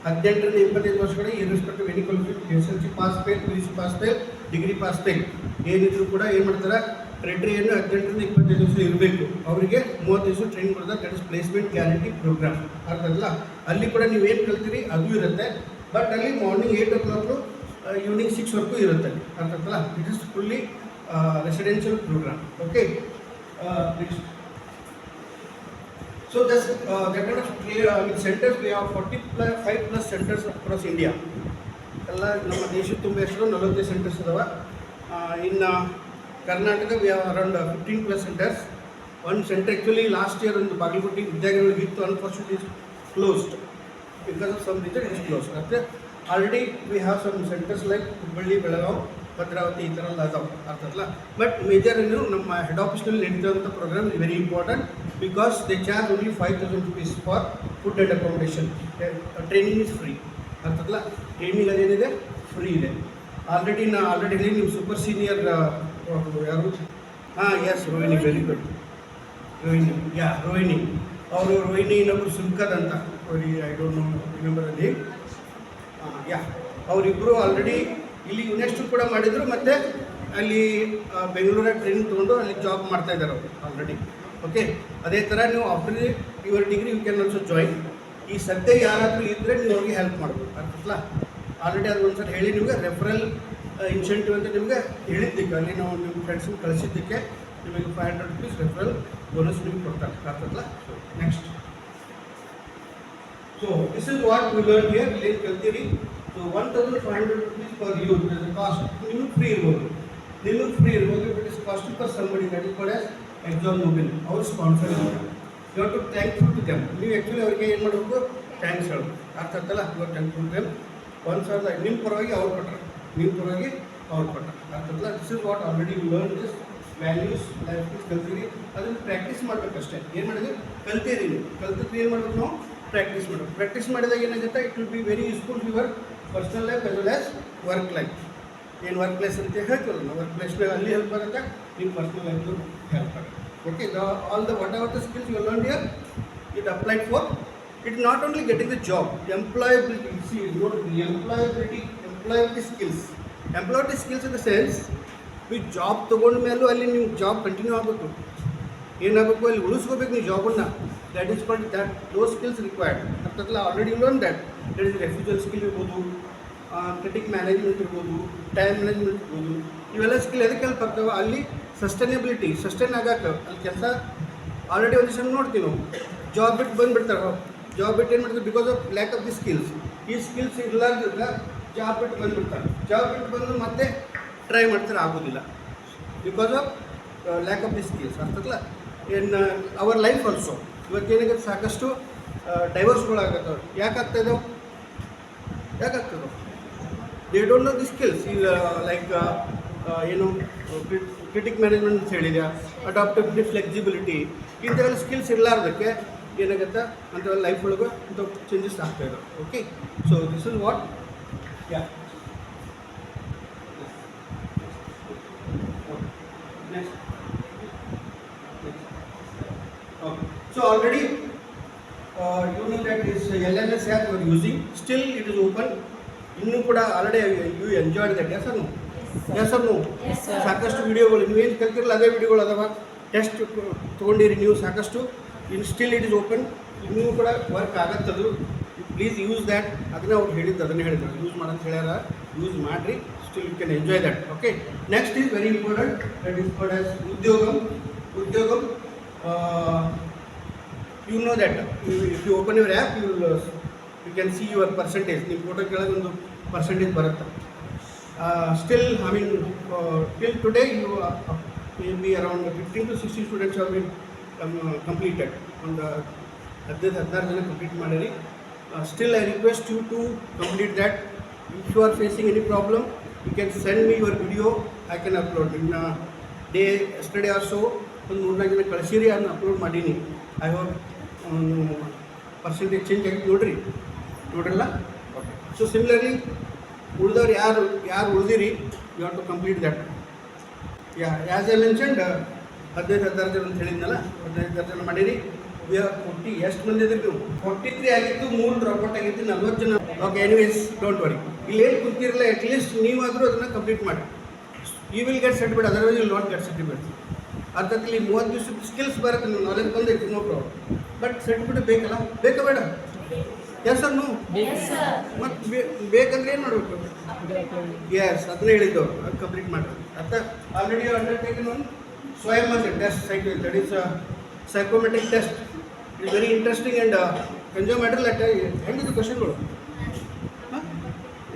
18 ವರ್ಷಗಳ irrespective of any qualification, SSLC pass fail, PUC pass fail, degree pass fail, ಏನಿದ್ರು ಕೂಡ ಏನು ಮಾಡ್ತಾರೆ, ಕ್ರೈಟೀರಿಯನ್ನು 18 ರಿಂದ 25 ವರ್ಷ ಇರಬೇಕು. ಅವರಿಗೆ 30 ದಿವಸ ಟ್ರೈನಿಂಗ್ ಕೊಡ್ತಾರೆ. That is placement guarantee programme. ಅರ್ಥಲ್ಲ? ಅಲ್ಲಿ ಕೂಡ ನೀವು ಏನು ಕಲ್ತೀರಿ ಅದು ಇರುತ್ತೆ. ಬಟ್ ಅಲ್ಲಿ ಮಾರ್ನಿಂಗ್ 8 o'clock ಈವ್ನಿಂಗ್ 6 ವರೆಗೂ ಇರುತ್ತೆ. ಅರ್ಥಲ್ಲ? It is fully residential programme. Okay, next. So that kind of centers we have 45 plus centers across India. ಎಲ್ಲ ನಮ್ಮ ದೇಶದ ತುಂಬ ಎಷ್ಟು 40 ಸೆಂಟರ್ಸ್ ಇದಾವೆ. ಇನ್ನು Karnataka we have around 15 plus centers. One center actually last year ಒಂದು ಬಾಗಲಕೋಟೆ ವಿದ್ಯಾರ್ಥಿಗಳಿಗೆ ಇತ್ತು, unfortunately is closed because of some reason it is closed. After already we have some centers like Hubballi, Belagavi, Bhadravati ಈ ಥರ ಎಲ್ಲ ಅದಾವೆ. ಅರ್ಥಲ್ಲ? ಬಟ್ ಮೇಜರ್ ಏನು ನಮ್ಮ ಹೆಡ್ ಆಫೀಸ್ನಲ್ಲಿ ನಡೀತಿರೋಂಥ programme is very important because they charge only 5,000 rupees for food and accommodation. Training is free. ಅರ್ಥಲ್ಲ? Training ಅದೇನಿದೆ ಫ್ರೀ ಇದೆ. ಆಲ್ರೆಡಿ ಹೇಳಿ ನೀವು ಸೂಪರ್ ಸೀನಿಯರ್ ಯಾರು? Yes, Rohini, very good. Rohini ಅವರು ಇನ್ನೊಬ್ಬರು ಸುಲ್ಕದ್ ಅಂತ, ಐ ಡೋಂಟ್ ನೋ ರಿಮೆಂಬರ್ ಅಲ್ಲಿ. ಅವರಿಬ್ಬರು ಆಲ್ರೆಡಿ ಇಲ್ಲಿ ಯುನೆಸ್ಟು ಕೂಡ ಮಾಡಿದರು, ಮತ್ತು ಅಲ್ಲಿ ಬೆಂಗಳೂರಾಗ ಟ್ರೈನಿಂಗ್ ತೊಗೊಂಡು ಅಲ್ಲಿ ಜಾಬ್ ಮಾಡ್ತಾಯಿದ್ದಾರೆ ಅವರು ಆಲ್ರೆಡಿ. ಓಕೆ, ಅದೇ ಥರ ನೀವು after your degree you can also join. ಈ ಸದ್ಯ ಯಾರಾದರೂ ಇದ್ದರೆ ನೀವು ಅವ್ರಿಗೆ ಹೆಲ್ಪ್ ಮಾಡ್ಬೋದು. ಅರ್ಥಲ್ಲ? ಆಲ್ರೆಡಿ ಅದು ಒಂದ್ಸಲ ಹೇಳಿ ನಿಮಗೆ ರೆಫರಲ್ ಇನ್ಸೆಂಟಿವ್ ಅಂತ ನಿಮಗೆ ಹೇಳಿದ್ದಕ್ಕೆ, ಅಲ್ಲಿ ನಾವು ನಿಮ್ಮ ಫ್ರೆಂಡ್ಸಿಗೆ ಕಳಿಸಿದ್ದಕ್ಕೆ ನಿಮಗೆ 500 rupees ರೆಫರಲ್ ಬೋನಸ್ ನಿಮ್ಗೆ ಕೊಡ್ತಾರೆ. ಅರ್ಥಲ್ಲ? So next. So this is what we learn here. ಇಲ್ಲಿ ಕಲ್ತೀರಿ. So 1,500 rupees per youth is the cost. ನಿಮಗೆ ಫ್ರೀ ಇರ್ಬೋದು. It is cost for somebody. That is called as Exxon Mobil. ಅವ್ರು sponsor ಇದ್ದಾರೆ. You have to thankful to them. ನೀವು actually ಅವರಿಗೆ ಏನು ಮಾಡಬೇಕು? ಥ್ಯಾಂಕ್ಸ್ ಹೇಳಬೇಕು. ಅರ್ಥ ಆಗ್ತಲ್ಲ? You are thankful to them. 1,000 ನಿಮ್ಮ ಪರವಾಗಿ ಅವ್ರು ಕೊಟ್ಟರೆ, ಅರ್ಥಲ್ಲ? This is what already you learn this values, life skills ಕಲ್ತೀರಿ. ಅದನ್ನು ಪ್ರಾಕ್ಟೀಸ್ ಮಾಡಬೇಕಷ್ಟೇ. ಏನು ಮಾಡಿದ್ರೆ ಕಲ್ತೀರಿ. ಕಲ್ತಿದ್ದು ಏನು ಮಾಡಬೇಕು? ನಾವು ಪ್ರಾಕ್ಟೀಸ್ ಮಾಡಿದಾಗ ಏನಾಗುತ್ತೆ? It will be very useful to your personal life as well as work life. ಏನು ವರ್ಕ್ ಪ್ಲೇಸ್ ಅಂತ ಹೇಳ್ತೀವಲ್ಲ ನಾವು, ವರ್ಕ್ ಪ್ಲೇಸ್ನಾಗ ಅಲ್ಲಿ ಹೆಲ್ಪ್ ಆಗುತ್ತೆ, ನಿಮ್ಮ ಪರ್ಸನಲ್ ಲೈಫ್ಗೂ ಹೆಲ್ಪ್ ಆಗುತ್ತೆ. Okay, all the whatever the skills you learn here, it applied for it not only getting the job, employability. See ನೋಡಿ, employability skills in the sense ನೀವು ಜಾಬ್ ತೊಗೊಂಡ ಮೇಲೂ ಅಲ್ಲಿ ನೀವು ಜಾಬ್ ಕಂಟಿನ್ಯೂ ಆಗಬೇಕು. ಏನಾಗಬೇಕು? ಅಲ್ಲಿ ಉಳಿಸ್ಕೋಬೇಕು ನೀವು ಜಾಬನ್ನು. That is called that those skills required. ಅರ್ಥಲ್ಲ? Already you learn that. That is refusal skill ಇರ್ಬೋದು, ಕ್ರಿಟಿಕ್ ಮ್ಯಾನೇಜ್ಮೆಂಟ್ ಇರ್ಬೋದು, ಟೈಮ್ ಮ್ಯಾನೇಜ್ಮೆಂಟ್ ಇರ್ಬೋದು. ಇವೆಲ್ಲ ಸ್ಕಿಲ್ ಎದಕ್ಕೆ ಹೆಲ್ಪ್ ಆಗ್ತವೆ? ಅಲ್ಲಿ ಸಸ್ಟೈನ್ ಆಗಕ್ಕೆ ಅಲ್ಲಿ ಕೆಲಸ. ಆಲ್ರೆಡಿ ಒಂದು ದಿವಸ ನೋಡ್ತೀವಿ ನಾವು, ಜಾಬ್ ಬಿಟ್ಟು ಬಂದುಬಿಡ್ತಾರೆ. ಜಾಬ್ ಬಿಟ್ಟು ಏನು ಮಾಡ್ತಾರೆ? Because of lack of the skills. ಈ ಸ್ಕಿಲ್ಸ್ ಇರಲಾರ್ದಿಲ್ಲ, ಜಾಬ್ ಬಿಟ್ಟು ಬಂದುಬಿಡ್ತಾರೆ. ಜಾಬ್ ಬಿಟ್ಟು ಬಂದು ಮತ್ತೆ ಟ್ರೈ ಮಾಡ್ತಾರೆ, ಆಗೋದಿಲ್ಲ. Because of lack of the skills. ಅರ್ಥಲ್ಲ? ಇನ್ ಅವರ್ ಲೈಫ್ ಆಲ್ಸೋ ಇವತ್ತೇನಾಗುತ್ತೆ? ಸಾಕಷ್ಟು ಡೈವರ್ಸ್ಗಳಾಗತ್ತವೆ. ಯಾಕಾಗ್ತದೋ? They don't know the skills. ಈಗ ಲೈಕ್ ಏನು ಕ್ರಿಟಿಕ್ ಮ್ಯಾನೇಜ್ಮೆಂಟ್ ಅಂತ ಹೇಳಿದೆ, ಅಡಾಪ್ಟಬಿಲಿಟಿ, ಫ್ಲೆಕ್ಸಿಬಿಲಿಟಿ, ಇಂಥವೆಲ್ಲ ಸ್ಕಿಲ್ಸ್ ಇರಲಾರ್ದಕ್ಕೆ ಏನಾಗುತ್ತೆ ಅಂಥವೆಲ್ಲ ಲೈಫ್ ಒಳಗೆ ಇಂಥ ಚೇಂಜಸ್ ಆಗ್ತಾಯಿದ್ದಾವೆ. Okay, so this is what. Next. Okay. So already you know that this LMS app you are using. Still it is open. ಇನ್ನೂ ಕೂಡ ಆಲ್ರೆಡಿ ಯು ಎಂಜಾಯ್ಡ್ ದಟ್ ಎಸ್ ಅನ್ನು ಎಸ್ ಅನ್ನು ಸಾಕಷ್ಟು ವಿಡಿಯೋಗಳು ನೀವೇನು ಕಲ್ತಿರಲ್ಲ ಅದೇ ವಿಡಿಯೋಗಳು ಅದಾವ ಟೆಸ್ಟ್ ತೊಗೊಂಡಿರಿ ನೀವು ಸಾಕಷ್ಟು in still it is open ಇನ್ನೂ ಕೂಡ ವರ್ಕ್ ಆಗತ್ತದು ಪ್ಲೀಸ್ ಯೂಸ್ ದ್ಯಾಟ್ ಅದನ್ನೇ ಅವ್ರು ಅದನ್ನೇ ಹೇಳಿದ್ರು ಯೂಸ್ ಮಾಡಂತ ಹೇಳ್ಯಾರ ಯೂಸ್ ಮಾಡಿರಿ still you can enjoy that okay next is very important that is called as Udyogam you know that if you open your app you can see your percentage ನಿಮ್ಮ photo ಕೆಳಗೆ ಒಂದು ಪರ್ಸೆಂಟೇಜ್ ಬರುತ್ತೆ still I mean till today you maybe around 15 to 16 students have been completed ಒಂದು 15-16 ಜನ complete ಮಾಡಿರಿ still I request you to complete that if you are facing any problem you can send me your video I can upload in day yesterday also ಒಂದು 3-4 ಜನ ಕಳಿಸಿರಿ ಅದನ್ನ upload ಮಾಡೀನಿ I hope percentage change ಆಗಿ ನೋಡ್ರಲ್ಲ so similarly ಉಳಿದವ್ರು ಯಾರು ಉಳಿದಿರಿ you have to complete that as I mentioned 15-16 ಜನ ಅಂತ ಹೇಳಿದ್ನಲ್ಲ 15-16 ಜನ ಮಾಡೀರಿ ವಿ ಆರ್ 40 ಎಷ್ಟು ಮಂದಿ ಇದ್ರಿ ನೀವು 43 ಆಗಿತ್ತು 3 ಡ್ರಾಪ್ಔಟ್ ಆಗಿತ್ತು 40 ಜನ ಓಕೆ ಎನಿವೇಸ್ ಡೋಂಟ್ ವರಿ ಇಲ್ಲಿ ಏನು ಕೂತಿರಲ್ಲ ಅಟ್ಲೀಸ್ಟ್ ನೀವಾದರೂ ಅದನ್ನು ಕಂಪ್ಲೀಟ್ ಮಾಡಿ you will get certificate otherwise will not get certificate ಅರ್ಥದಲ್ಲಿ 30 ದಿವಸದ ಸ್ಕಿಲ್ಸ್ ಬರುತ್ತೆ ನೀವು ನಾಲೆಜ್ ಬಂದೈತಿ ನೋ ಪ್ರಾಬ್ಲಮ್ ಬಟ್ ಸರ್ಟಿಫಿಕೇಟ್ ಬೇಕಲ್ಲ ಬೇಕಾ ಬೇಡ ಎಸ್ ಸರ್ ಮತ್ತು ಬೇಕಂದ್ರೆ ಏನು ಮಾಡಬೇಕು ಎಸ್ ಅದನ್ನೇ ಹೇಳಿದ್ದು ಅದು ಕಂಪ್ಲೀಟ್ ಮಾಡಿ ಅರ್ಥ already undertaken one Swayam test cycle that is psychometric test it very interesting and enjoy ಮಾಡಿರಲ್ಲ ಹೆಂಗಿದ್ದು ಕ್ವಶನ್ಗಳು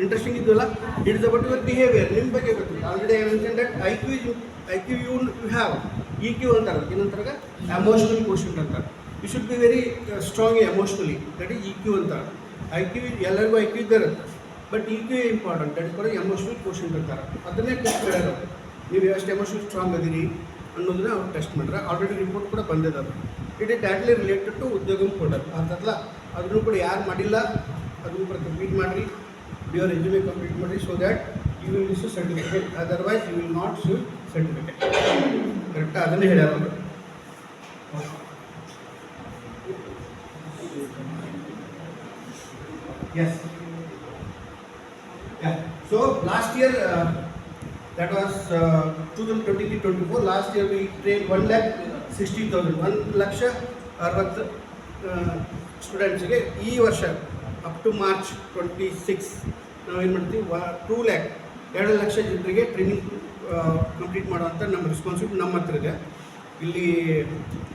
ಇಂಟ್ರೆಸ್ಟಿಂಗ್ ಇದ್ದಲ್ಲ it is about your behaviour ನಿಮ್ಮ ಬಗ್ಗೆ ಗೊತ್ತಿಲ್ಲ already I mention that I Q you have E Q ಅಂತಾರೆ ಏನಂತಾರ ಎಮೋಷನಲ್ ಕ್ವಶನ್ ಅಂತಾರೆ you should be very strong emotionally that is E Q ಅಂತಾರೆ ಐ ಕ್ಯೂ ಎಲ್ಲರಿಗೂ ಐ ಕ್ಯೂ ಇದ್ದಿರುತ್ತೆ but E Q important that is ಕೂಡ emotional quotient ಅಂತಾರೆ ಅದನ್ನೇ test ಮಾಡ್ಯಾರ ನೀವು ಎಷ್ಟು ಎಮೋಷನಲ್ ಸ್ಟ್ರಾಂಗ್ ಅದೀರಿ ಅನ್ನೋದನ್ನ ಅವ್ರು ಟೆಸ್ಟ್ ಮಾಡ್ರೆ ಆಲ್ರೆಡಿ ರಿಪೋರ್ಟ್ ಕೂಡ ಬಂದಿದೆ ಅದು it is directly related to Udyogam portal ಅಂತಲ್ಲ ಅದನ್ನು ಕೂಡ ಯಾರು ಮಾಡಿಲ್ಲ ಅದನ್ನು ಕೂಡ ಕಂಪ್ಲೀಟ್ ಮಾಡಿರಿ your resume complete ಮಾಡಿ so that you will receive certificate otherwise you will not receive certificate correct ಅದನ್ನೇ ಹೇಳ್ಯಾರ ಅವರು yes yeah so last year that was 2023-24 last year we trained 1,60,000 1,60,000 ಸ್ಟೂಡೆಂಟ್ಸ್ಗೆ ಈ ವರ್ಷ ಅಪ್ ಟು ಮಾರ್ಚ್ 26 ನಾವೇನು ಮಾಡ್ತೀವಿ 2 ಲಕ್ಷ ಜನರಿಗೆ ಟ್ರೈನಿಂಗ್ ಕಂಪ್ಲೀಟ್ ಮಾಡುವಂಥ ನಮ್ಮ ರೆಸ್ಪಾನ್ಸಿಬಿಲಿಟಿ ನಮ್ಮ ಹತ್ರ ಇದೆ ಇಲ್ಲಿ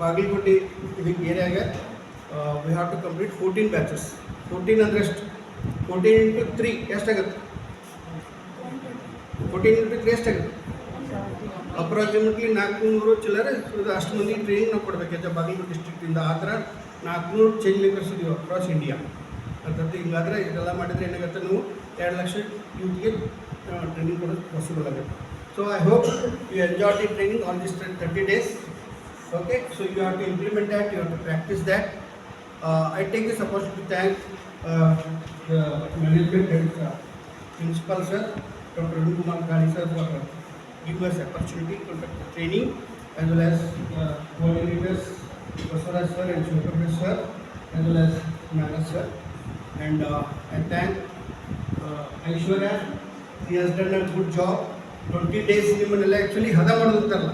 ಬಾಗಲಕೋಟೆ ಇದಕ್ಕೆ ಏರಿಯಾಗ we have to complete 14 batches 14 ಅಂದರೆ ಎಷ್ಟು 14 into 3 ಎಷ್ಟಾಗುತ್ತೆ 14 into 3 ಎಷ್ಟಾಗುತ್ತೆ ಅಪ್ರಾಕ್ಸಿಮೇಟ್ಲಿ 400 ಚಿಲ್ಲರೆ ಅಷ್ಟು ಮಂದಿ ಟ್ರೈನಿಂಗ್ ನಾವು ಕೊಡಬೇಕಾಯ್ತು ಬಾಗಲಕೋಟೆ ಡಿಸ್ಟ್ರಿಕ್ಟಿಂದ ಆ ಥರ 400 ಚೇಂಜ್ ಮೇಕರ್ಸ್ ಇದೀವಿ ಅಕ್ರಾಸ್ ಇಂಡಿಯಾ ಅರ್ಥಾತ್ ಹಿಂಗಾದರೆ ಇದೆಲ್ಲ ಮಾಡಿದರೆ ಏನಾಗುತ್ತೆ ನೀವು 2 ಲಕ್ಷ ಯೂತ್ಗೆ ಟ್ರೈನಿಂಗ್ ಕೊಡೋದು ಪಾಸಿಬಲ್ ಆಗುತ್ತೆ so I hope you enjoy the training on this 30 days okay so you have to implement that you have to practise that I take this opportunity to thank management principal sir doctor Arun Kumar Gali sir for giving us opportunity to conduct the training as well as coordinators Baswaraj sir and Shivaprakash sir as well as Naga sir and I thank Aishwarya. He has done a good job. 20 days ನಿಮ್ಮನ್ನೆಲ್ಲ actually ಹದ ಮಾಡೋದು ಅಂತಾರಲ್ಲ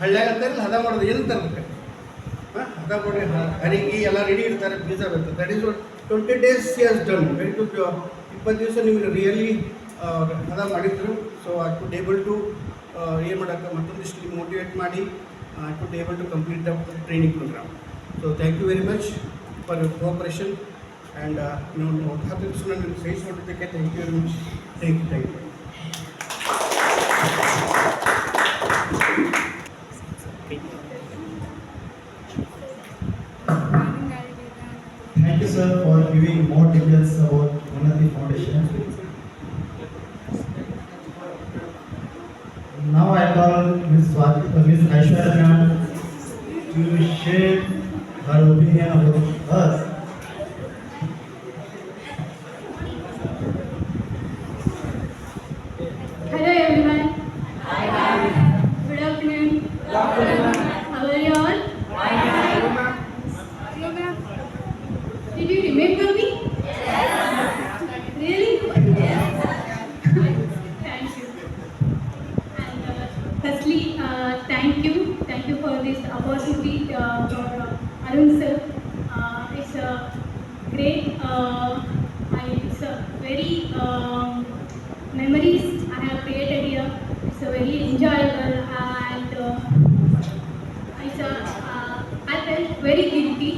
ಹಳ್ಳ್ಯಾಗ ಅಂತಾರಲ್ಲ ಹದ ಮಾಡೋದು ಏನಂತಾರೆ ಹದ ಮಾಡಿ ಹರಿಗೆ ಎಲ್ಲ ರೆಡಿ ಇರ್ತಾರೆ ಬೀಜ ಬೇಕು that is 20 days he has done very good job 20 ದಿವಸ ನಿಮಗೆ ರಿಯಲಿ ಹದ ಮಾಡಿದ್ರು so I could able to ಏನು ಮಾಡೋಕ್ಕೆ ಮತ್ತೊಂದಿಷ್ಟು ಮೋಟಿವೇಟ್ ಮಾಡಿ I could be able to complete the training program. So thank you very much for your cooperation and thank you very much. Thank you. Thank you sir for giving more details about Unnati Foundation. Now I call Ms. Aishwarya to share her opinion about us. Hello everyone. Good afternoon. How are you all? Hello ma'am. Did you remember me? Yes. this opportunity for Arun sir. It's a great, it's a very memories I have created here. It's a very enjoyable and it's a, I felt very guilty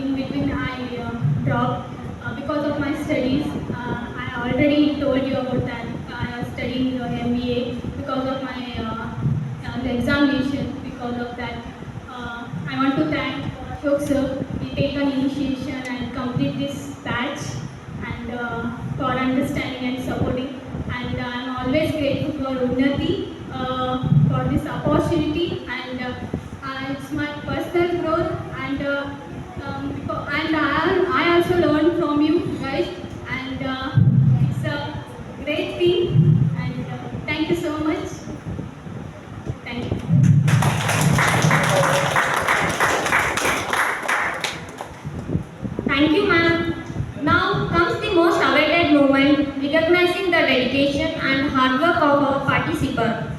in between I dropped because of my studies. I already told you about that. I was studying MBA because of my the examination. Because of that, I want to thank Ashok sir. He take an initiation and complete this batch and for understanding and supporting. And I'm always grateful for Unnati for this opportunity and it's my personal growth and I also learned from you guys and it's a great thing and thank you so much. Thank you. Thank you, ma'am. Now comes the most awaited moment, recognizing the dedication and hard work of our participants.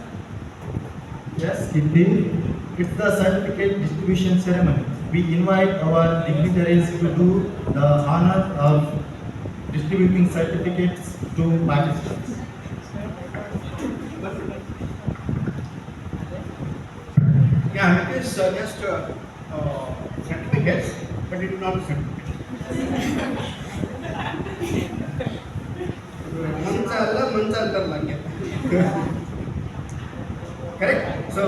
Yes, indeed. It's the certificate distribution ceremony. We invite our dignitaries to do the honor of distributing certificates to participants. Yeah, it is just certificates, but it is not a certificate. Correct? So,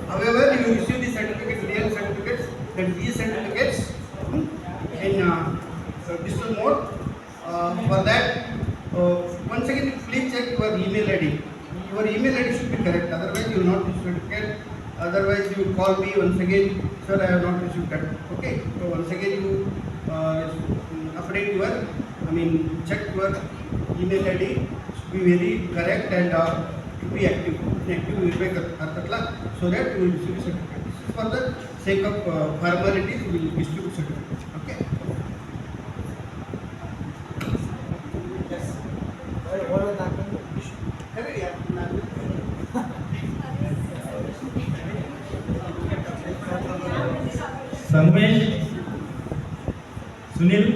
however, you receive the certificates, real certificates, and these certificates in digital mode. For that, once again, please check your email ID. Your email ID should be correct, otherwise you will not receive certificate. Otherwise, you will call me once again, sir, I have not received that. Okay, so once again, you update your, check your email ID should be very correct and to be active. So that you will receive certificate. This is for the sake of formalities, we will distribute certificate. Okay. Sanmesh, Sunil,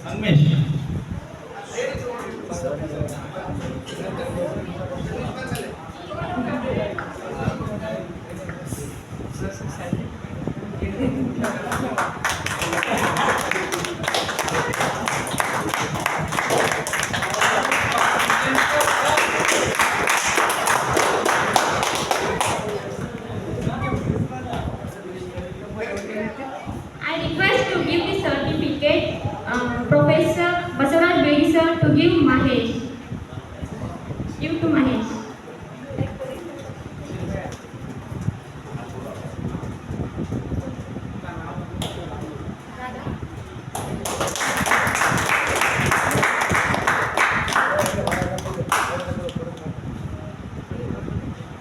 Sanmesh. I request to give the certificate Professor Basavaraj Bedi sir to give Mahesh. Give to Mahesh.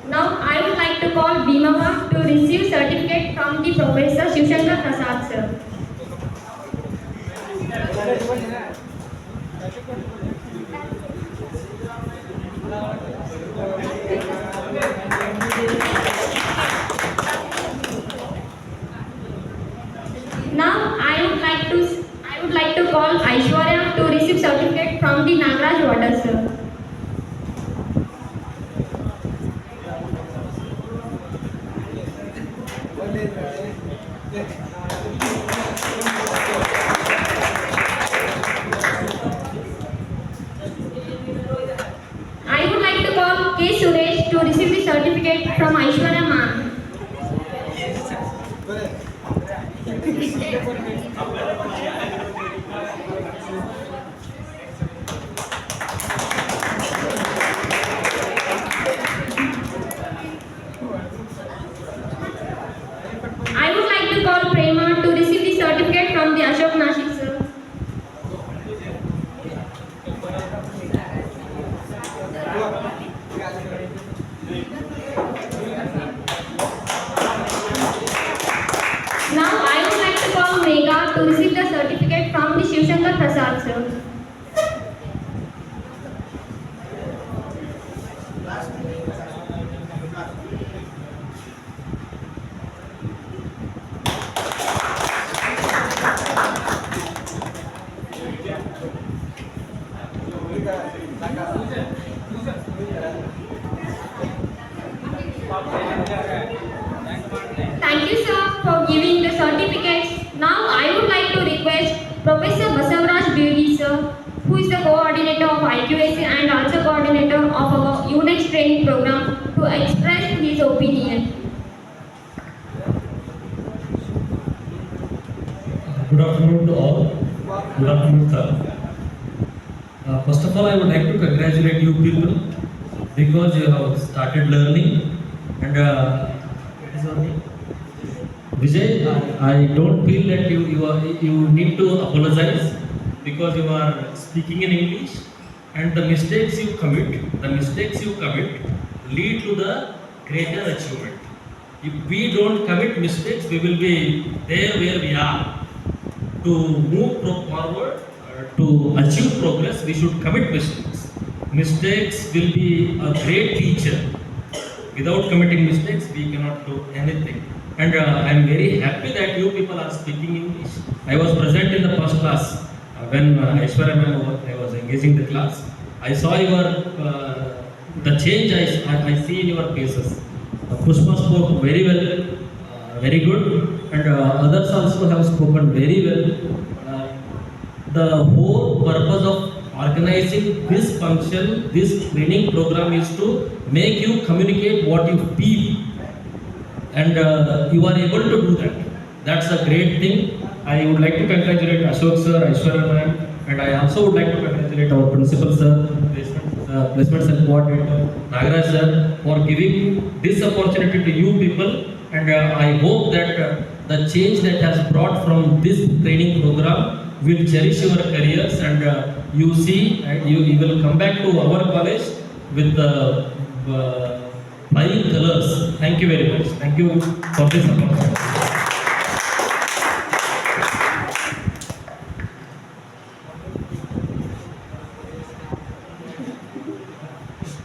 Now I would like to call Bhimava to receive certificate from the Professor Shivshankar Prasad sir. Now I would like to call Aishwarya to receive certificate from the Nagraj Vada sir. I would like to call K. Suresh to receive the certificate from Aishwarya ma'am. I would like to call Prema to receive the certificate from the Ashok Nashik sir. Now I would like to call Megha to receive the certificate from the Shivshankar Prasad sir. the coordinator of IQAC and also coordinator of our UNEX training program, to express his opinion. Good afternoon to all. Good afternoon, sir. First of all, I would like to congratulate you people because you have started learning. And what is your name? Vijay, I don't feel that you need to apologize because you are speaking in English, and the mistakes you commit lead to the greater achievement. If we don't commit mistakes, we will be there where we are. To move forward, to achieve progress, we should commit mistakes. Mistakes will be a great teacher. Without committing mistakes, we cannot do anything. And I am very happy that you people are speaking English. I was present in the first class when Aishwarya ma'am was engaging the class. I saw the change I see in your faces. Pushpa spoke very well, very good, and others also have spoken very well. The whole purpose of organizing this function, this training program, is to make you communicate what you feel, and you are able to do that. That's a great thing. I would like to congratulate Ashok sir, Aishwarya ma'am, and I also would like to congratulate our principal sir, placements and coordinator Nagaraj sir, for giving this opportunity to you people. And I hope that the change that has brought from this training program will cherish your careers, and you will come back to our college with flying colors. Thank you very much. Thank you for this opportunity.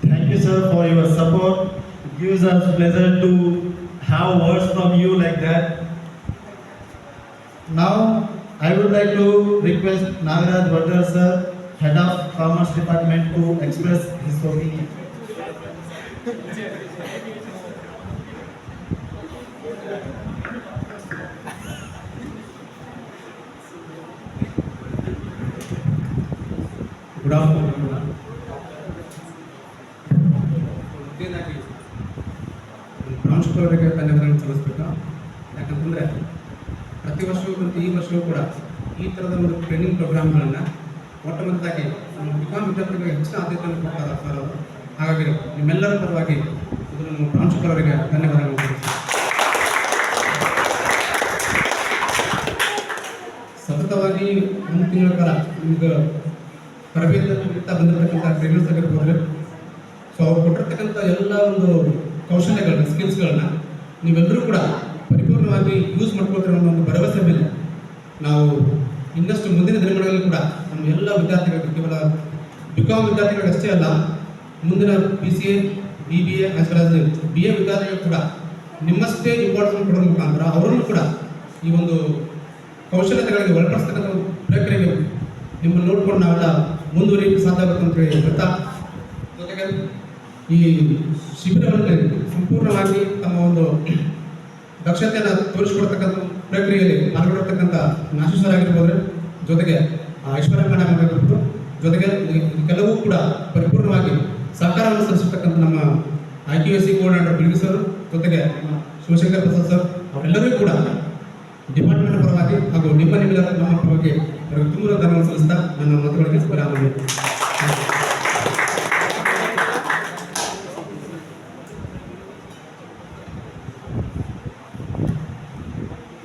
Thank you, sir, for your support. It gives us pleasure to have words from you like that. Now, I would like to request Nagaraj Vadar sir, Head of Commerce Department, to express his opinion. Good afternoon, everyone. ಪ್ರಾಂಶುಪಾಲರಿಗೆ ಧನ್ಯವಾದಗಳನ್ನು ಸಲ್ಲಿಸಬೇಕು. ಯಾಕಂತಂದರೆ ಪ್ರತಿ ವರ್ಷವೂ ಮತ್ತು ಈ ವರ್ಷವೂ ಕೂಡ ಈ ಥರದ ಒಂದು ಟ್ರೈನಿಂಗ್ ಪ್ರೋಗ್ರಾಮ್ಗಳನ್ನು ಮೊಟ್ಟಮೊದಲಾಗಿ ನಮ್ಮ ಬಿಕಾಂ ವಿದ್ಯಾರ್ಥಿಗಳಿಗೆ ಹೆಚ್ಚಿನ ಆದ್ಯತೆಯನ್ನು ಕೊಡ್ತಾರೆ ಸರ್ ಅವರು. ಹಾಗಾಗಿ ನಿಮ್ಮೆಲ್ಲರ ಪರವಾಗಿ ಮೊದಲು ನಮ್ಮ ಪ್ರಾಂಶುಪಾಲರಿಗೆ ಧನ್ಯವಾದಗಳನ್ನು ಸಲ್ಲಿಸ್ತೀನಿ. ಸತತವಾಗಿ ಒಂದು ತಿಂಗಳ ಕಾಲ ನಿಮ್ಗೆ ತರಬೇತಿ ಬಂದಿರತಕ್ಕಂಥ ಟ್ರೈನರ್ಸ್ ಆಗಿರ್ಬೋದು. ಸೊ ಅವ್ರು ಕೊಟ್ಟಿರ್ತಕ್ಕಂಥ ಎಲ್ಲ ಒಂದು ಕೌಶಲ್ಯಗಳನ್ನ, ಸ್ಕಿಲ್ಸ್ಗಳನ್ನ ನೀವೆಲ್ಲರೂ ಕೂಡ ಪರಿಪೂರ್ಣವಾಗಿ ಯೂಸ್ ಮಾಡ್ಕೊಳ್ತೀರೋ ಅನ್ನೋ ಒಂದು ಭರವಸೆ ಮೇಲೆ ನಾವು ಇನ್ನಷ್ಟು ಮುಂದಿನ ದಿನಗಳಲ್ಲಿ ಕೂಡ ನಮ್ಮ ಎಲ್ಲ ವಿದ್ಯಾರ್ಥಿಗಳಿಗೆ, ಕೇವಲ ಬಿಕಾಂ ವಿದ್ಯಾರ್ಥಿಗಳಿಗಷ್ಟೇ ಅಲ್ಲ, ಮುಂದಿನ PCA, BBA as well as BA ವಿದ್ಯಾರ್ಥಿಗಳು ಕೂಡ ನಿಮ್ಮಷ್ಟೇ ಇಂಪಾರ್ಟೆನ್ಸ್ ಕೊಡೋದ್ರ ಮುಖಾಂತರ ಅವರನ್ನು ಕೂಡ ಈ ಒಂದು ಕೌಶಲ್ಯತೆಗಳಿಗೆ ಒಳಪಡಿಸ್ತಕ್ಕಂಥ ಪ್ರಕ್ರಿಯೆಗೆ ನಿಮ್ಮನ್ನು ನೋಡ್ಕೊಂಡು ನಾವೆಲ್ಲ ಮುಂದುವರಿಯಕ್ಕೆ ಸಾಧ್ಯ ಆಗುತ್ತೆ ಅಂತ ಹೇಳಿ ಹೇಳ್ತಾ, ಜೊತೆಗೆ ಈ ಶಿಬಿರಗಳಲ್ಲಿ ಸಂಪೂರ್ಣವಾಗಿ ತಮ್ಮ ಒಂದು ದಕ್ಷತೆಯನ್ನು ತೋರಿಸಿಕೊಡ್ತಕ್ಕಂಥ ಪ್ರಕ್ರಿಯೆಯಲ್ಲಿ ಪಾಲ್ಗೊಳ್ತಕ್ಕಂಥ ನಾಶಿಸರ್ ಆಗಿರ್ಬೋದು, ಜೊತೆಗೆ ಐಶ್ವರ್ಯ ಮೇಡಮ್ ಆಗಿರ್ಬೋದು, ಜೊತೆಗೆ ಕೆಲವು ಕೂಡ ಪರಿಪೂರ್ಣವಾಗಿ ಸಹಕಾರವನ್ನು ಸಲ್ಲಿಸತಕ್ಕಂಥ ನಮ್ಮ IQAC ಕೋಆರ್ಡಿನೇಟರ್ ಬಿಲ್ಗಿ ಸರ್, ಜೊತೆಗೆ ಶಿವಶಂಕರ್ ಪ್ರಸಾದ್ ಸರ್, ಅವರೆಲ್ಲರೂ ಕೂಡ ಡಿಪಾರ್ಟ್ಮೆಂಟ್ ಪರವಾಗಿ ಹಾಗೂ ನಿಮ್ಮೆಲ್ಲರ ನಮ್ಮ ಪರವಾಗಿ ತುಂಬ ಧನ್ಯವಾದ ಸಲ್ಲಿಸ್ತಾ ನನ್ನ ಮಾತುಗಳಿಗೆ ವಿರಾಮ ನೀಡುತ್ತೇನೆ.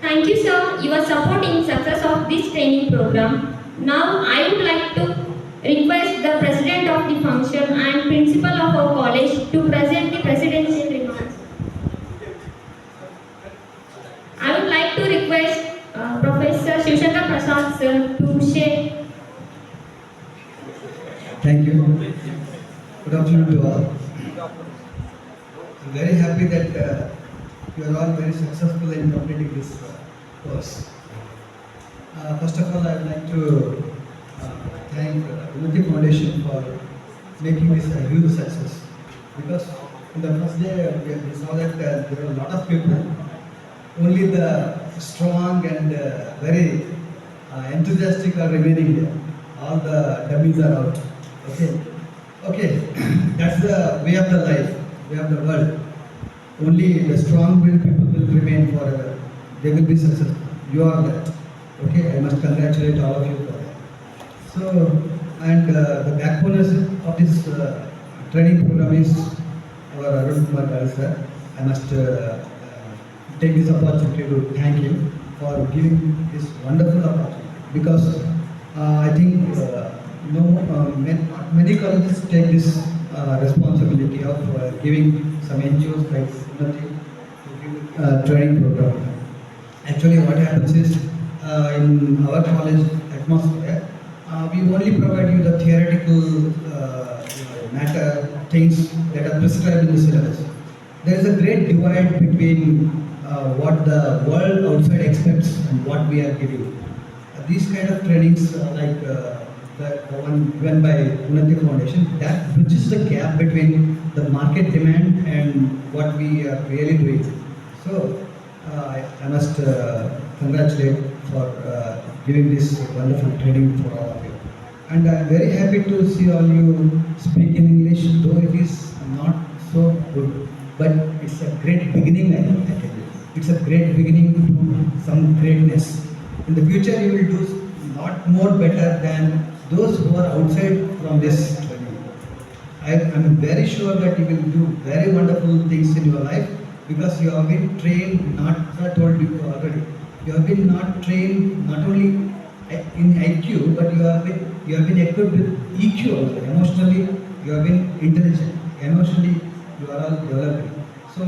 Thank you, sir. Your support in success of this training program. Now, I would like to request the president of the function and principal of our college to present the presidential remarks. I would like to request Professor Shivshankar Prasad sir to share. Thank you. Good afternoon to all. I'm very happy that you are all very successful in completing this course. First of all, I would like to thank Unity Foundation for making this a huge success. Because in the first day, we saw that there were a lot of people. Only the strong and very enthusiastic are remaining there. all the dummies are out. Okay, okay, that's the way of the life, way of the world. Only the strong-willed people will remain forever. They will be successful. You are that. Okay, I must congratulate all of you for that. So, and the backbone of this training program is our Arun Kumar Gal sir. I must take this opportunity to thank him for giving this wonderful opportunity, because I think many colleges take this responsibility of giving some NGOs like Unnati to give training program. Actually, what happens is in our college atmosphere, we only provide you the theoretical matter, things that are prescribed in the syllabus. There is a great divide between what the world outside expects and what we are giving. These kind of trainings, like the one given by Unnati Foundation, that bridges the gap between the market demand and what we are really doing. So I must congratulate for giving this wonderful training for all of you. And I am very happy to see all you speak in English, though it is not so good. But it's a great beginning, I tell you. It's a great beginning to some greatness. In the future, you will do lot more better than those who are outside from this training. I am very sure that you will do very wonderful things in your life, because you have been trained, not I told you already, you have been not trained not only in IQ, but you have been equipped with EQ also. Emotionally, you have been intelligent. Emotionally, you are all developing. So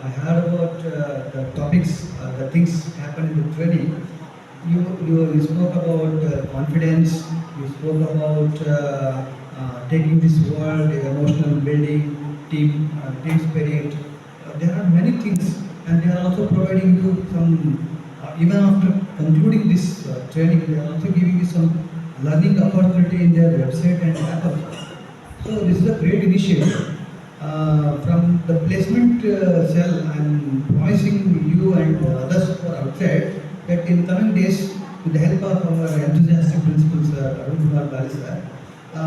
I heard about the topics, the things happen in the training. You spoke about confidence. You spoke about taking this world, emotional building, team spirit. There are many things, and they are also providing you some. Even after concluding this training, they are also giving you some learning opportunity in their website and app also. So this is a great initiative. From the placement cell, I am promising you and others who are outside that in coming days, with the help of our enthusiastic principals, Arun Kumar Gal sir,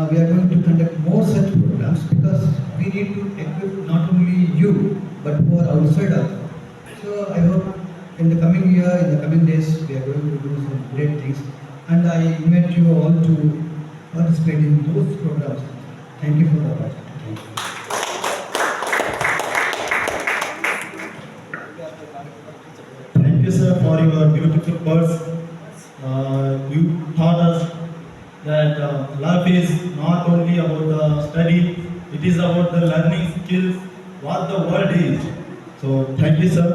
we are going to conduct more such programs, because we need to equip not only you, but who are outside also. So I hope in the coming year, in the coming days, we are going to do some great things. And I invite you all to participate in those programs. Thank you for the opportunity. Thank you, sir, for your beautiful words. You taught us that life is not only about the study, it is about the learning skills, what the world is. So, thank you, sir.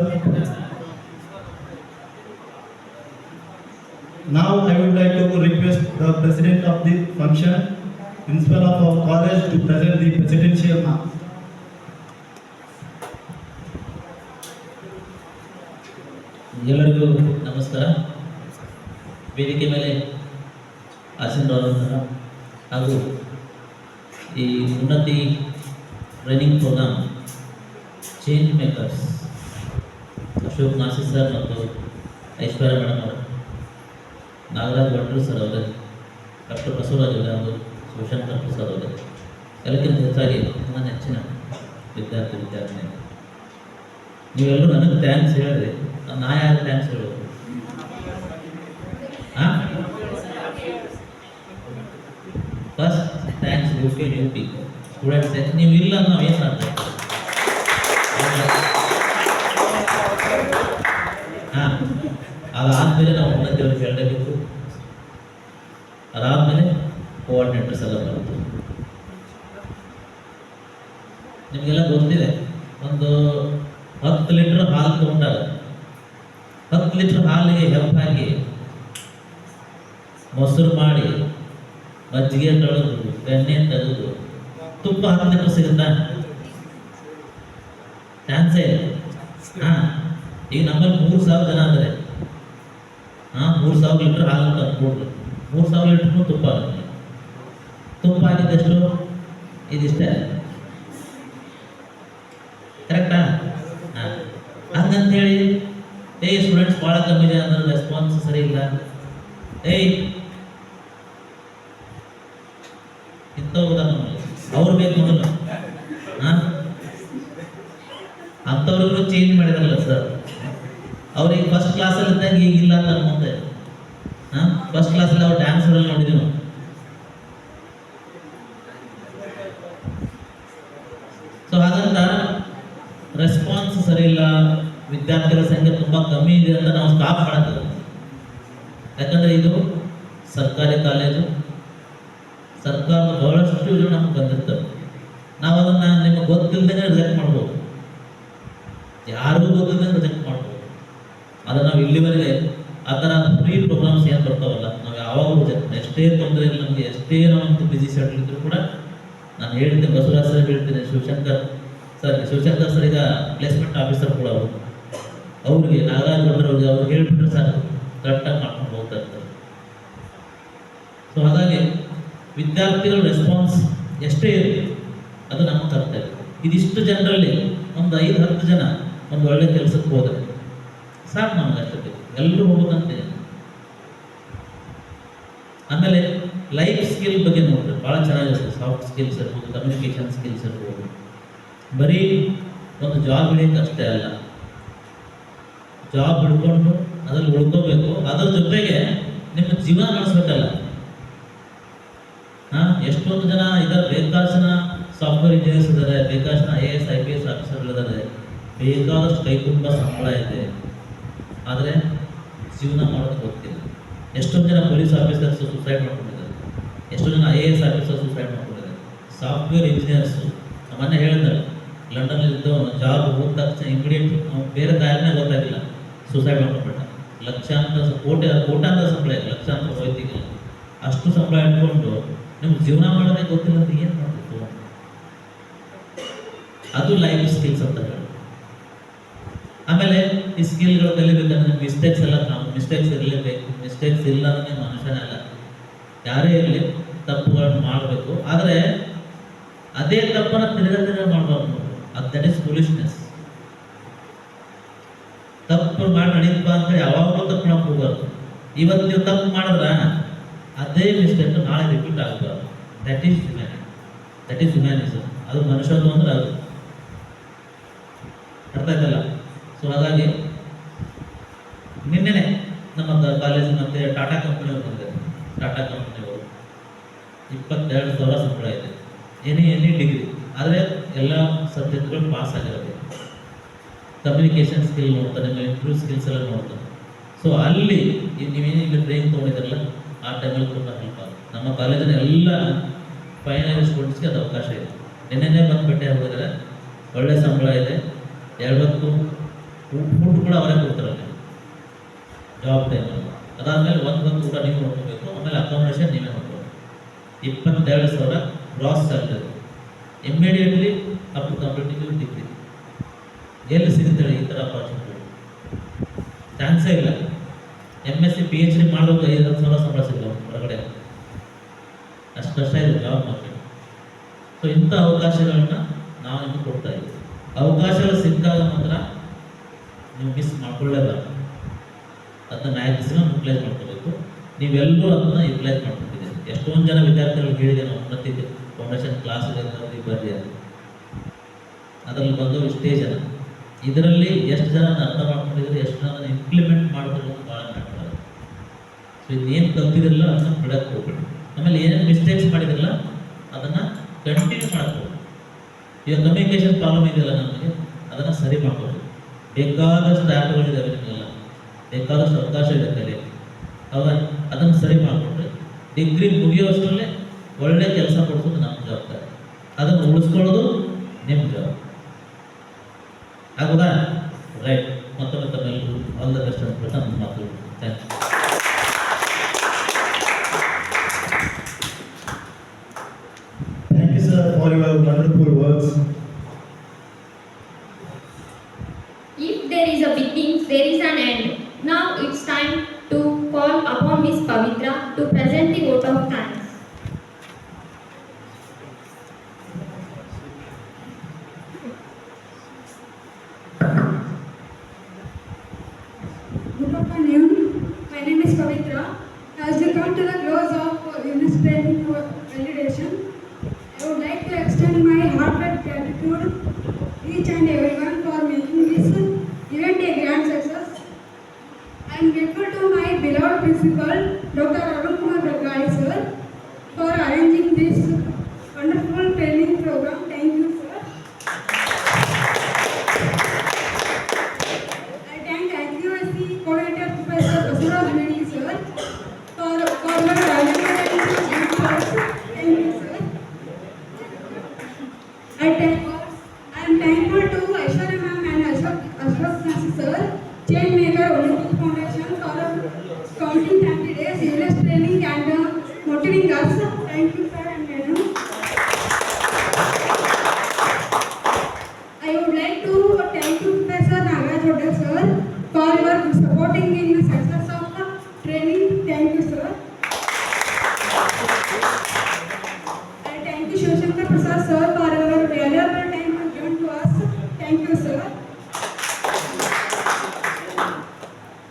Now, I would like to request the president of the function, principal of our college, to present the presidential marks. ಎಲ್ಲರಿಗೂ ನಮಸ್ಕಾರ. ವೇದಿಕೆ ಮೇಲೆ ಆಸೀನರಾದಂತಹ ಹಾಗೂ ಈ Unnati training programme change makers Ashok Nasi sir ಮತ್ತು Aishwarya madam ಅವರು, ನಾಗರಾಜ್ ಭಟ್ರು sir ಅವರೇ, ಡಾಕ್ಟರ್ ಬಸವರಾಜ್ ಅವರೇ, ಅವರು ಶಿವಶಂಕರ್ ಪ್ರಸಾದ್ ಅವರೇ, ಎಲ್ಲಕ್ಕಿಂತ ಹೆಚ್ಚಾಗಿ ನನ್ನ ನೆಚ್ಚಿನ ವಿದ್ಯಾರ್ಥಿನಿ, ನೀವೆಲ್ಲರೂ ನನಗೆ ಥ್ಯಾಂಕ್ಸ್ ಹೇಳಿದ್ರಿ. ನಾ ಯಾರು ಥ್ಯಾಂಕ್ಸ್ ಹೇಳೋದು? First thanks UP students. ನೀವು ಇಲ್ಲ ನಾವು ಏನು ಮಾಡ್ತಾ ಅದಾದಮೇಲೆ ನಾವು ಉನ್ನತಿ ಅವ್ರಿಗೆ ಹೇಳಬೇಕು. ಅದಾದಮೇಲೆ ಕೋಆರ್ಡಿನೇಟರ್ಸ್ ಎಲ್ಲ ಬರುತ್ತೆ. ನಿಮಗೆಲ್ಲ ಗೊತ್ತಿದೆ, ಒಂದು 10 ಲೀಟ್ರ್ ಹಾಲು ತೊಗೊಂಡಾಗ 10 ಲೀಟ್ರ್ ಹಾಲಿಗೆ ಹೆಪ್ಪಾಗಿ ಮೊಸರು ಮಾಡಿ ಮಜ್ಜಿಗೆ ತೊಳೆದು ಬೆಣ್ಣೆ ತೆಗೆದು ತುಪ್ಪ 10 ಲೀಟ್ರ್ ಸಿಗುತ್ತಾ? ಚಾನ್ಸೇ ಇಲ್ಲ. ಈಗ ನಮ್ಮಲ್ಲಿ 3,000 ಜನ ಅಂದರೆ 3,000 ಲೀಟ್ರ್ ಹಾಲು ಅಂತ ಅನ್ಕೊಡ್ರಿ, 3,000 ಲೀಟ್ರ್ನೂ ತುಪ್ಪ ಆಗುತ್ತೆ. ತುಪ್ಪ ಆಗಿದ್ದಷ್ಟು ಇದಿಷ್ಟೇ, ಕರೆಕ್ಟಾ? ಹಂಗಂತೇಳಿ ಸ್ಟೂಡೆಂಟ್ಸ್ ಭಾಳ ಕಮ್ಮಿ ಇದೆ ಅಂದ್ರೆ ರೆಸ್ಪಾನ್ಸ್ ಸರಿ ಇಲ್ಲ. ಅಂಥವ್ರು ನಮ್ಮಲ್ಲಿ ಅವ್ರು ಬೇಕು ಮೊದಲು. ಅಂಥವ್ರಿಗೂ ಚೇಂಜ್ ಮಾಡಿದಾರಲ್ಲ ಸರ್. ಅವ್ರಿಗೆ ಫಸ್ಟ್ ಕ್ಲಾಸಲ್ಲಿ ಇದ್ದಾಗ ಈಗಿಲ್ಲ ಅಂತ ಮುಂದೆ ಫಸ್ಟ್ ಕ್ಲಾಸಲ್ಲಿ ಅವ್ರು ಡ್ಯಾನ್ಸ್ ನೋಡಿದ್ವಿ ನಾವು. ಸೊ ಹಾಗಂತ ರೆಸ್ಪಾನ್ಸ್ ಸರಿ ಇಲ್ಲ, ವಿದ್ಯಾರ್ಥಿಗಳ ಸಂಖ್ಯೆ ತುಂಬಾ ಕಮ್ಮಿ ಇದೆ ಅಂತ ನಾವು ಸ್ಟಾಪ್ ಮಾಡ್ತೇವೆ. ಯಾಕಂದ್ರೆ ಇದು ಸರ್ಕಾರಿ ಕಾಲೇಜು, ಸರ್ಕಾರದ ಬಹಳಷ್ಟು ಜನ ನಮ್ಗೆ ಬಂದಿರ್ತವೆ. ನಾವು ಅದನ್ನ ನಿಮಗೆ ಗೊತ್ತಿಲ್ಲದೆ ರಿಜೆಕ್ಟ್ ಮಾಡ್ಬೋದು, ಯಾರಿಗೂ ಗೊತ್ತಿಲ್ಲದೆ ರಿಜೆಕ್ಟ್ ಮಾಡ್ಬೋದು. ಆದರೆ ನಾವು ಇಲ್ಲಿವರೆಗೆ ಆ ಥರ ಫ್ರೀ ಪ್ರೋಗ್ರಾಮ್ಸ್ ಏನು ಬರ್ತಾವಲ್ಲ, ನಾವು ಯಾವಾಗಲೂ ರಿಜೆಕ್ಟ್, ಎಷ್ಟೇ ತೊಂದರೆ ಇಲ್ಲ ನಮಗೆ, ಎಷ್ಟೇ ನಾವಂತೂ ಬಿಸಿ ಶೆಡ್ಯೂಲ್ ಇದ್ರೂ ಕೂಡ. ನಾನು ಹೇಳ್ತೀನಿ, ಬಸವರಾಜ್ ಸರ್ ಹೇಳ್ತೀನಿ, ಶಿವಶಂಕರ್ ಸರ್ ಈಗ ಪ್ಲೇಸ್ಮೆಂಟ್ ಆಫೀಸರ್ ಕೂಡ ಅವ್ರಿಗೆ ನಾಗರಾಜ್ ಅವ್ರಿಗೆ ಅವ್ರು ಹೇಳ್ಬಿಟ್ರೆ ಸರ್ ಕರೆಕ್ಟಾಗಿ ಮಾಡ್ಕೊಂಡು ಹೋಗ್ತಾ ಇರ್ತಾರೆ. ಸೊ ಹಾಗಾಗಿ ವಿದ್ಯಾರ್ಥಿಗಳ ರೆಸ್ಪಾನ್ಸ್ ಎಷ್ಟೇ ಇರಲಿ ಅದು ನಮ್ಮ ಕರ್ತವ್ಯ. ಇದಿಷ್ಟು ಜನರಲ್ಲಿ ಒಂದು 5-10 ಜನ ಒಂದು ಒಳ್ಳೆ ಕೆಲಸಕ್ಕೆ ಹೋದರೆ ಸಾಕು ನಮ್ಗೆ ಅಷ್ಟೇ, ಎಲ್ಲರೂ ಹೋಗ್ಬೇಕಂತೆ. ಆಮೇಲೆ ಲೈಫ್ ಸ್ಕಿಲ್ ಬಗ್ಗೆ ನೋಡ್ರಿ, ಭಾಳ ಚೆನ್ನಾಗಿರುತ್ತೆ. ಸಾಫ್ಟ್ ಸ್ಕಿಲ್ಸ್ ಇರ್ಬೋದು, ಕಮ್ಯುನಿಕೇಷನ್ ಸ್ಕಿಲ್ಸ್ ಇರ್ಬೋದು. ಬರೀ ಒಂದು ಜಾಬ್ ಹಿಡಿಯೋಕೆ ಅಷ್ಟೇ ಅಲ್ಲ, ಜಾಬ್ ಹಿಡ್ಕೊಂಡು ಅದ್ರಲ್ಲಿ ಉಳ್ಕೋಬೇಕು, ಅದ್ರ ಜೊತೆಗೆ ನಿಮ್ಮ ಜೀವನ ನಡೆಸ್ಬೇಕಲ್ಲ. ಎಷ್ಟೊಂದು ಜನ ಇದ್ದಾರೆ, ಬೇಕಾದಷ್ಟು ಜನ ಸಾಫ್ಟ್ವೇರ್ ಇಂಜಿನಿಯರ್ಸ್ ಇದ್ದಾರೆ, ಬೇಕಾದಷ್ಟು ಜನ IAS IPS ಆಫೀಸರ್ಗಳಿದ್ದಾರೆ, ಬೇಕಾದಷ್ಟು ಕೈ ತುಂಬ ಸಂಬಳ ಇದೆ, ಆದರೆ ಜೀವನ ಮಾಡೋದಕ್ಕೆ ಗೊತ್ತಿಲ್ಲ. ಎಷ್ಟೊಂದು ಜನ ಪೊಲೀಸ್ ಆಫೀಸರ್ಸ್ ಸೂಸೈಡ್ ಮಾಡ್ಕೊಂಡಿದ್ದಾರೆ, ಎಷ್ಟೋ ಜನ IAS ಆಫೀಸರ್ ಸೂಸೈಡ್ ಮಾಡ್ಕೊಂಡಿದ್ದಾರೆ. ಸಾಫ್ಟ್ವೇರ್ ಇಂಜಿನಿಯರ್ಸು ಮೊನ್ನೆ ಹೇಳಿದ್ದಾರೆ, ಲಂಡನ್ನಲ್ಲಿ ಇದ್ದವನು ಜಾಬ್ ಹೋದ ತಕ್ಷಣ ಇಮಿಡಿಯೇಟ್ ಬೇರೆ ಕಾರಣನೇ ಗೊತ್ತಾಗಿಲ್ಲ, ಸೂಸೈಡ್ ಮಾಡ್ಕೊಂಡ್ಬಿಟ್ಟ. ಲಕ್ಷಾಂತರ ಕೋಟ್ಯಾಂತರ ಸಂಬಳ ಇದೆ, ಲಕ್ಷಾಂತರ ಹೋಯ್ತಿಗಿಲ್ಲ. ಅಷ್ಟು ಸಂಬಳ ಇಟ್ಕೊಂಡು ನಿಮ್ಗೆ ಜೀವನ ಮಾಡೋದೇ ಗೊತ್ತಿಲ್ಲ ಅಂತ ಏನು ಮಾಡಬೇಕು? ಅದು ಲೈಫ್ ಸ್ಕಿಲ್ಸ್ ಅಂತ ಹೇಳಿ. ಆಮೇಲೆ ಈ ಸ್ಕಿಲ್ಗಳು ಕಲಿಬೇಕಂದ್ರೆ ಮಿಸ್ಟೇಕ್ಸ್ ಎಲ್ಲ ಮಿಸ್ಟೇಕ್ಸ್ ಇರಲೇಬೇಕು. ಮಿಸ್ಟೇಕ್ಸ್ ಇಲ್ಲ ಅಂದ್ರೆ ಮನುಷ್ಯನೇ ಅಲ್ಲ, ಯಾರೇ ಇರಲಿ ತಪ್ಪುಗಳನ್ನು ಮಾಡಬೇಕು. ಆದರೆ ಅದೇ ತಪ್ಪನ್ನ ತಿರ್ಗಾ ಮಾಡಬಾರ್ದು. That is foolishness. ತಪ್ಪು ಮಾಡಿ ನಡೀತಪ್ಪ ಅಂತ ಯಾವಾಗಲೂ ತಪ್ಪು ಮಾಡಕ್ಕೆ ಹೋಗ್ಬಾರ್ದು. ಇವತ್ತು ನೀವು ತಪ್ಪು ಮಾಡಿದ್ರೆ ಅದೇ ಮಿಸ್ಟೇಕ್ ನಾಳೆ ರಿಪೀಟ್ ಆಗಬಾರ್ದು. That is humanism. ಅದು ಮನುಷ್ಯತ್ವ ಅಂದ್ರೆ ಅದು ಅರ್ಥ ಆಯ್ತಲ್ಲ. ಸೊ ಹಾಗಾಗಿ ನಿನ್ನೆನೆ ನಮ್ಮ ಕಾಲೇಜ್ ಮತ್ತೆ ಟಾಟಾ ಕಂಪನಿಯವರು ಬಂದಿದ್ದಾರೆ. ಟಾಟಾ ಕಂಪನಿಯವರು 22,000 ಸಂಬಳ ಇದೆ, ಎನಿ ಡಿಗ್ರಿ, ಆದರೆ ಎಲ್ಲ ಸಬ್ಜೆಕ್ಟ್ಗಳು ಪಾಸ್ ಆಗಿರಬೇಕು. ಕಮ್ಯುನಿಕೇಷನ್ ಸ್ಕಿಲ್ ನೋಡ್ತಾರೆ, ನಿಮ್ಮ ಇಂಟರ್ವ್ಯೂ ಸ್ಕಿಲ್ಸ್ ಎಲ್ಲ ನೋಡ್ತಾರೆ. ಸೊ ಅಲ್ಲಿ ನೀವೇನು ಇಲ್ಲಿ ಟ್ರೈನಿಂಗ್ ತೊಗೊಂಡಿದ್ರಲ್ಲ, ಆ ಟೈಮಲ್ಲಿ ತುಂಬ ಹೆಲ್ಪ್ ಆಗುತ್ತೆ. ನಮ್ಮ ಕಾಲೇಜಿನ ಎಲ್ಲ ಫೈನಲ್ ಇಯರ್ ಸ್ಟೂಡೆಂಟ್ಸ್ಗೆ ಅದು ಅವಕಾಶ ಇದೆ. ನಿನ್ನೆ ಬಂದು ಭೇಟಿ ಹೋಗಿದ್ದಾರೆ, ಒಳ್ಳೆ ಸಂಬಳ ಇದೆ, 2 ಹೊತ್ತು ಊಟ ಕೂಡ ಅವರೇ ಕೊಡ್ತಾರಲ್ಲಿ ಜಾಬ್ ಟೈಮಲ್ಲಿ. ಅದಾದಮೇಲೆ 1 ಹೊತ್ತು ಊಟ ನೀವು ನೋಡ್ಕೋಬೇಕು, ಆಮೇಲೆ ಅಕಾಮಿಡೇಷನ್ ನೀವೇ ನೋಡ್ಕೋಬೇಕು. 22,000 gross salary, immediately up to completing degree. ಎಲ್ಲಿ ಸಿಗುತ್ತೇಳಿ ಈ ಥರ ಅಪಾರ್ಚುನಿಟಿ? ಚಾನ್ಸೇ ಇಲ್ಲ. MSc PhD ಮಾಡೋದು 5,000 ಸಂಬಳ ಸಿಗಲ್ಲ ಹೊರಗಡೆ, ಅಷ್ಟು ಕಷ್ಟ ಇದೆ ಜಾಬ್ ಮಾರ್ಕೆಟ್. ಸೊ ಇಂಥ ಅವಕಾಶಗಳನ್ನ ನಾವು ನಿಮಗೆ ಕೊಡ್ತಾ ಇದ್ದೀವಿ. ಅವಕಾಶಗಳು ಸಿಕ್ಕಾಗ ಮಾತ್ರ ನೀವು ಮಿಸ್ ಮಾಡ್ಕೊಳ್ಳೇಬಾರ್ದು. ಅದನ್ನ ಮ್ಯಾಕ್ಸಿಮಮ್ ಯುಟಿಲೈಸ್ ಮಾಡ್ಕೋಬೇಕು. ನೀವೆಲ್ಲರೂ ಅದನ್ನ ಯುಟಿಲೈಸ್ ಮಾಡ್ಕೊಂಡಿದ್ದೀರಿ. ಎಷ್ಟೊಂದು ಜನ ವಿದ್ಯಾರ್ಥಿಗಳಿಗೆ ಹೇಳಿದೆ ನಾವು, ಉನ್ನತಿ ಫೌಂಡೇಶನ್ ಕ್ಲಾಸ್ ಇದೆ ಬರ್ರಿ ಅದು, ಅದರಲ್ಲಿ ಬಂದವರು ಇಷ್ಟೇ ಜನ. ಇದರಲ್ಲಿ ಎಷ್ಟು ಜನ ಅರ್ಥ ಮಾಡ್ಕೊಂಡಿದ್ರೆ, ಎಷ್ಟು ಜನ ಇಂಪ್ಲಿಮೆಂಟ್ ಮಾಡಿದ್ರು ಭಾಳ ಮ್ಯಾಟರ್. ಸೊ ಇನ್ನೇನು ಕಲ್ತಿದ್ರಲ್ಲ ಅದನ್ನ ಬಿಡಕ್ಕೆ ಹೋಗ್ಬೇಡಿ. ಆಮೇಲೆ ಏನೇನು ಮಿಸ್ಟೇಕ್ಸ್ ಮಾಡಿದ್ರಲ್ಲ ಅದನ್ನು ಕಂಟಿನ್ಯೂ ಮಾಡ್ಕೋಬೇಕು. ಈಗ ಕಮ್ಯುನಿಕೇಷನ್ ಪ್ರಾಬ್ಲಮ್ ಇದೆಯಲ್ಲ ನಮಗೆ, ಅದನ್ನು ಸರಿ ಮಾಡ್ಕೋಬೇಕು. ಬೇಕಾದಷ್ಟು ಆ್ಯಪ್ಗಳಿದ್ದಾವೆ ನಿಮಗೆಲ್ಲ, ಬೇಕಾದಷ್ಟು ಅವಕಾಶ ಇದೆ ಕಲಿಯಕ್ಕೆ. ಅವಾಗ ಅದನ್ನು ಸರಿ ಮಾಡಿಕೊಂಡ್ರೆ ಡಿಗ್ರಿ ಮುಗಿಯೋಷ್ಟರಲ್ಲೇ ಒಳ್ಳೆ ಕೆಲಸ ಕೊಡಿಸೋದು ನಮ್ಮ ಜವಾಬ್ದಾರಿ, ಅದನ್ನು ಉಳಿಸ್ಕೊಳ್ಳೋದು ನಿಮ್ಮ ಜವಾಬ್ದಾರಿ. ಆಗೋದಾ? ರೈಟ್. ಮತ್ತೊಮ್ಮೆ ತಮ್ಮೆಲ್ಲರೂ ಆಲ್ ದ ಬೆಸ್ಟ್ ಅಂತ ನಮ್ಮ ಮಾತು. Thank you. Thank you, sir, for your wonderful words. If there is a beginning, there is an end. Now it's time to call upon Miss Pavitra to present the vote of thanks. Good afternoon. My name is Pavitra. As we come to the close of unit training validation, gratitude each and everyone for making this event a grand success. I am grateful to my beloved principal, Dr. Arun Kumar Ragai sir, for arranging this wonderful training program. Thank you, sir. I thank IQAC coordinator Professor Basuraj Medi sir for your valuable inputs. Thank you, sir. I am thankful to Aishwarya ma'am and Ashraf Nasi sir, chain maker Olympic Foundation for counting candidates, useless training and motivating us. Thank you, sir and madam. I would like to thank you, Professor Nagaraj Hotel sir, for your supporting in the success of the training. Thank you, sir. I thank you, Shivashankar Prasad sir, for your valuable time given to us. Thank you, sir.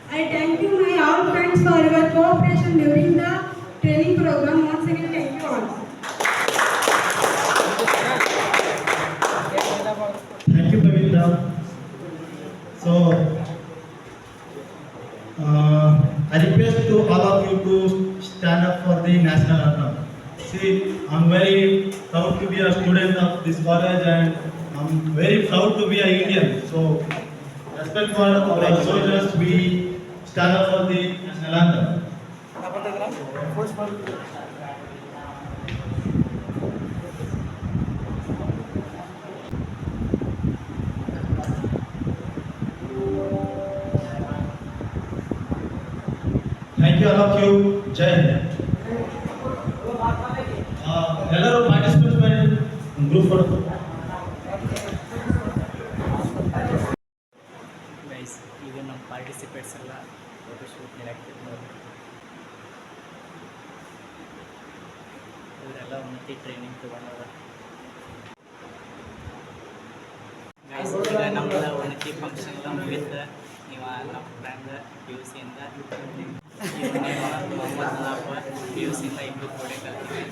I thank you, my all friends, for your cooperation during the training program. Once again, thank you all. Thank you, Pravinda. So, I request to all of you to stand up for the national anthem. See, I'm very proud to be a student of this college and I'm very proud to be an Indian. So, respect for our soldiers, we stand up for the national anthem. Thank you all of you. Jai Hind. ಎಲ್ಲರೂ participate ಮಾಡಿ group photo. Guys ಈಗ ನಮ್ಮ participates ಎಲ್ಲ photoshoot ನಿರಾಕ್ತಿವಿ ನೋಡಿ. ಇವರೆಲ್ಲ ಉನ್ನತಿ training ತೊಗೊಂಡವ. Guys ಈಗ ನಮ್ಮದು ಉನ್ನತಿ ಫಂಕ್ಷನ್ ಎಲ್ಲ ಮುಗಿತು. ನೀವು ನಮ್ಮ ಫ್ರೆಂಡ್ PUC ಇಂದ ಮೊಹಮ್ಮದ್ ನವಾಬ್ PUC ಇಂದ ಇಬ್ಬರು ಕೂಡ ಕಲ್ತೀವಿ.